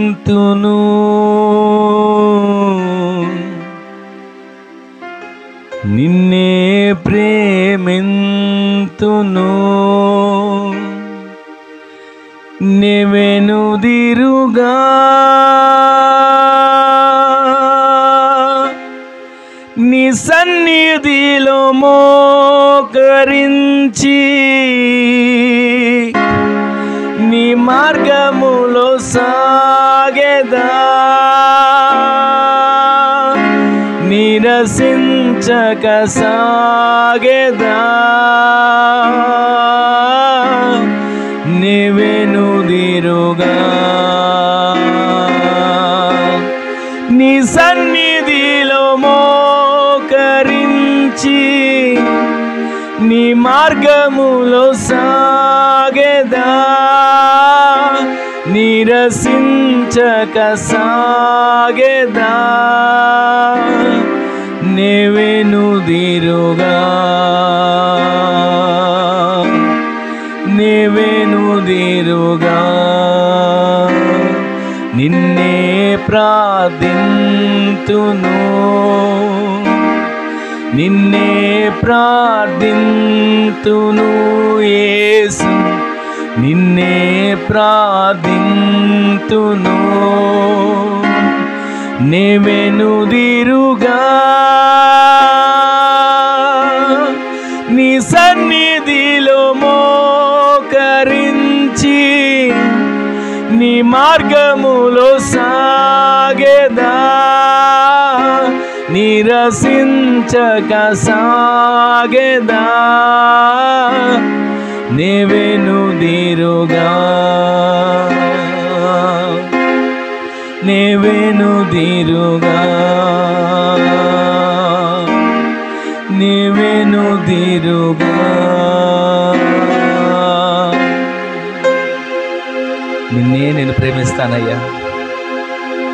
S1: నిన్నే ప్రేమింతును నెవెనుదిరుగా నీ సన్నిధిలో మోకరించి నీ మార్గములో సాగెదా నిరసించక సాగెదా నెవెనుదిరుగా నీ సన్నిధిలో మోకరించి నీ మార్గములో సాగెదా నిరసించక సాగెదా నెవెనుదిరుగా నెవెనుదిరుగా నిన్నే ప్రార్థింతును నిన్నే ప్రార్థింతును యేసు నిన్నే ప్రార్థింతును నెవెనుదిరుగా నీ సన్నిధిలో మోకరించి నీ మార్గములో సాగెదా నిరసించక సాగెదా నెవెనుదిరుగా నెవెనుదిరుగా నెవెనుదిరుగా నిన్నే నేను ప్రేమిస్తానయ్యా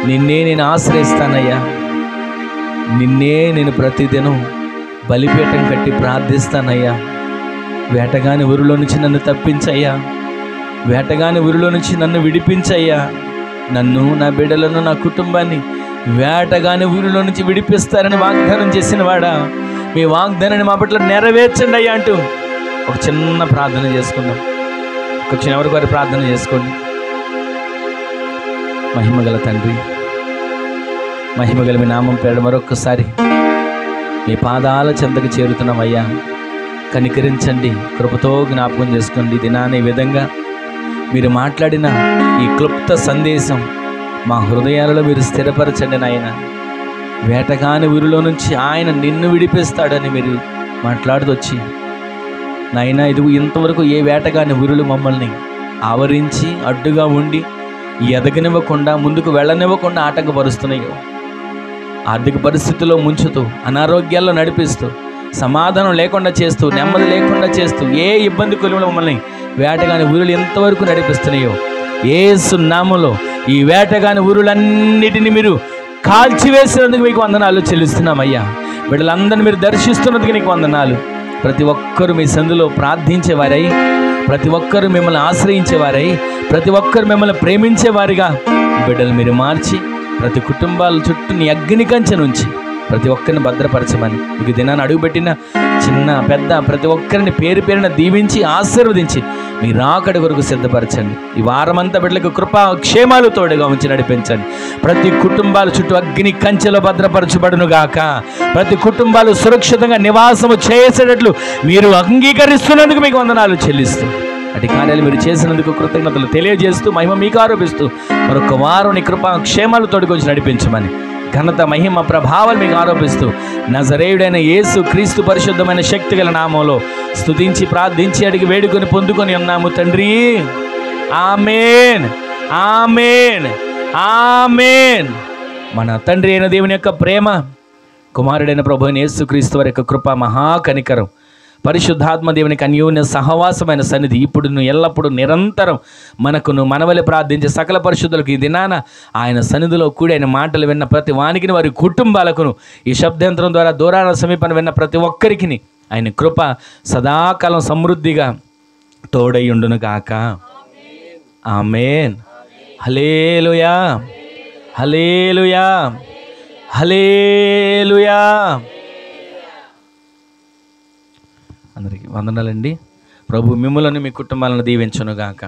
S1: నిన్నే నేను ఆశ్రయిస్తానయ్యా నిన్నే నేను ప్రతిదినం బలిపీఠం కట్టి ప్రార్థిస్తానయ్యా వేటగాని ఊరిలో నుంచి నన్ను తప్పించయ్యా వేటగాని ఊరిలో నుంచి నన్ను విడిపించయ్యా నన్ను నా బిడ్డలను నా కుటుంబాన్ని వేటగాని ఊరిలో నుంచి విడిపిస్తారని వాగ్దానం చేసిన వాడా మీ వాగ్దానాన్ని మా పట్ల నెరవేర్చండి అయ్యా అంటూ ఒక చిన్న ప్రార్థన చేసుకుందాం ఒక క్షణం వరకు వారి ప్రార్థన చేసుకోండి మహిమగల తండ్రి మహిమగల మీ నామం పేరు మరొక్కసారి మీ పాదాల చెంతకు చేరుతున్నామయ్యా కనికరించండి కృపతో జ్ఞాపకం చేసుకోండి దినాన్ని ఈ విధంగా మీరు మాట్లాడిన ఈ క్లుప్త సందేశం మా హృదయాలలో మీరు స్థిరపరచండి నాయన వేటగాని ఊరిలో నుంచి ఆయన నిన్ను విడిపిస్తాడని మీరు మాట్లాడుతూ వచ్చి నాయన ఇది ఇంతవరకు ఏ వేటగాని ఊరులు మమ్మల్ని ఆవరించి అడ్డుగా ఉండి ఎదగనివ్వకుండా ముందుకు వెళ్ళనివ్వకుండా ఆటంకపరుస్తున్నాయో ఆర్థిక పరిస్థితుల్లో ముంచుతూ అనారోగ్యాల్లో నడిపిస్తూ సమాధానం లేకుండా చేస్తూ నెమ్మది లేకుండా చేస్తూ ఏ ఇబ్బంది కొలువులో మమ్మల్ని వేటగాని ఊరులు ఎంతవరకు నడిపిస్తున్నాయో యేసు నామములో ఈ వేటగాని ఊరులన్నిటిని మీరు కాల్చివేసినందుకు మీకు వందనాలు చెల్లిస్తున్నామయ్యా బిడ్డలందరినీ మీరు దర్శిస్తున్నందుకు నీకు వందనాలు ప్రతి ఒక్కరూ మీ సందులో ప్రార్థించేవారై ప్రతి ఒక్కరూ మిమ్మల్ని ఆశ్రయించేవారై ప్రతి ఒక్కరు మిమ్మల్ని ప్రేమించేవారిగా బిడ్డలు మీరు మార్చి ప్రతి కుటుంబాల చుట్టూ నీ అగ్ని కంచె నుంచి ప్రతి ఒక్కరిని భద్రపరచమని మీకు దినాన్ని అడుగుపెట్టిన చిన్న పెద్ద ప్రతి ఒక్కరిని పేరు పేరున దీవించి ఆశీర్వదించి మీ రాకడ కొరకు సిద్ధపరచండి ఈ వారమంతా బిడ్డలకు కృపా క్షేమాలు తోడుగా ఉంచి నడిపించండి ప్రతి కుటుంబాల చుట్టూ అగ్ని కంచెలో భద్రపరచబడును గాక ప్రతి కుటుంబాలు సురక్షితంగా నివాసము చేసేటట్లు మీరు అంగీకరిస్తున్నందుకు మీకు వందనాలు చెల్లిస్తూ అటు కార్యాలు మీరు చేసినందుకు కృతజ్ఞతలు తెలియజేస్తూ మహిమ మీకు ఆరోపిస్తూ మరొక వారం నీ కృపా క్షేమాలు తోడుకొచ్చి నడిపించమని ఘనత మహిమ ప్రభావాలు మీకు ఆరోపిస్తూ నజరేయుడైన యేసు క్రీస్తు పరిశుద్ధమైన శక్తి గల నామంలో స్తుతించి ప్రార్థించి అడిగి వేడుకొని పొందుకొని ఉన్నాము తండ్రి ఆమేన్ ఆమేన్ ఆమేన్. మన తండ్రి అయిన దేవుని యొక్క ప్రేమ కుమారుడైన ప్రభువైన యేసు క్రీస్తు వారి యొక్క కృప మహాకనికరం పరిశుద్ధాత్మ దేవునికి అన్యోన్య సహవాసమైన సన్నిధి ఇప్పుడును ఎల్లప్పుడూ నిరంతరం మనకును మనవలె ప్రార్థించే సకల పరిశుద్ధులకు ఈ దినాన ఆయన సన్నిధిలో కూడి ఆయన మాటలు విన్న ప్రతి వానికిని వారి కుటుంబాలకును ఈ శబ్దాంతరం ద్వారా దూరాన సమీపన విన్న ప్రతి ఒక్కరికి ఆయన కృప సదాకాలం సమృద్ధిగా తోడై ఉండును గాక. ఆమేన్. హల్లెలూయా, హల్లెలూయా, హల్లెలూయా. అందరికీ వందనాలండి. ప్రభు మిమ్ములను మీ కుటుంబాలను దీవించునుగాక.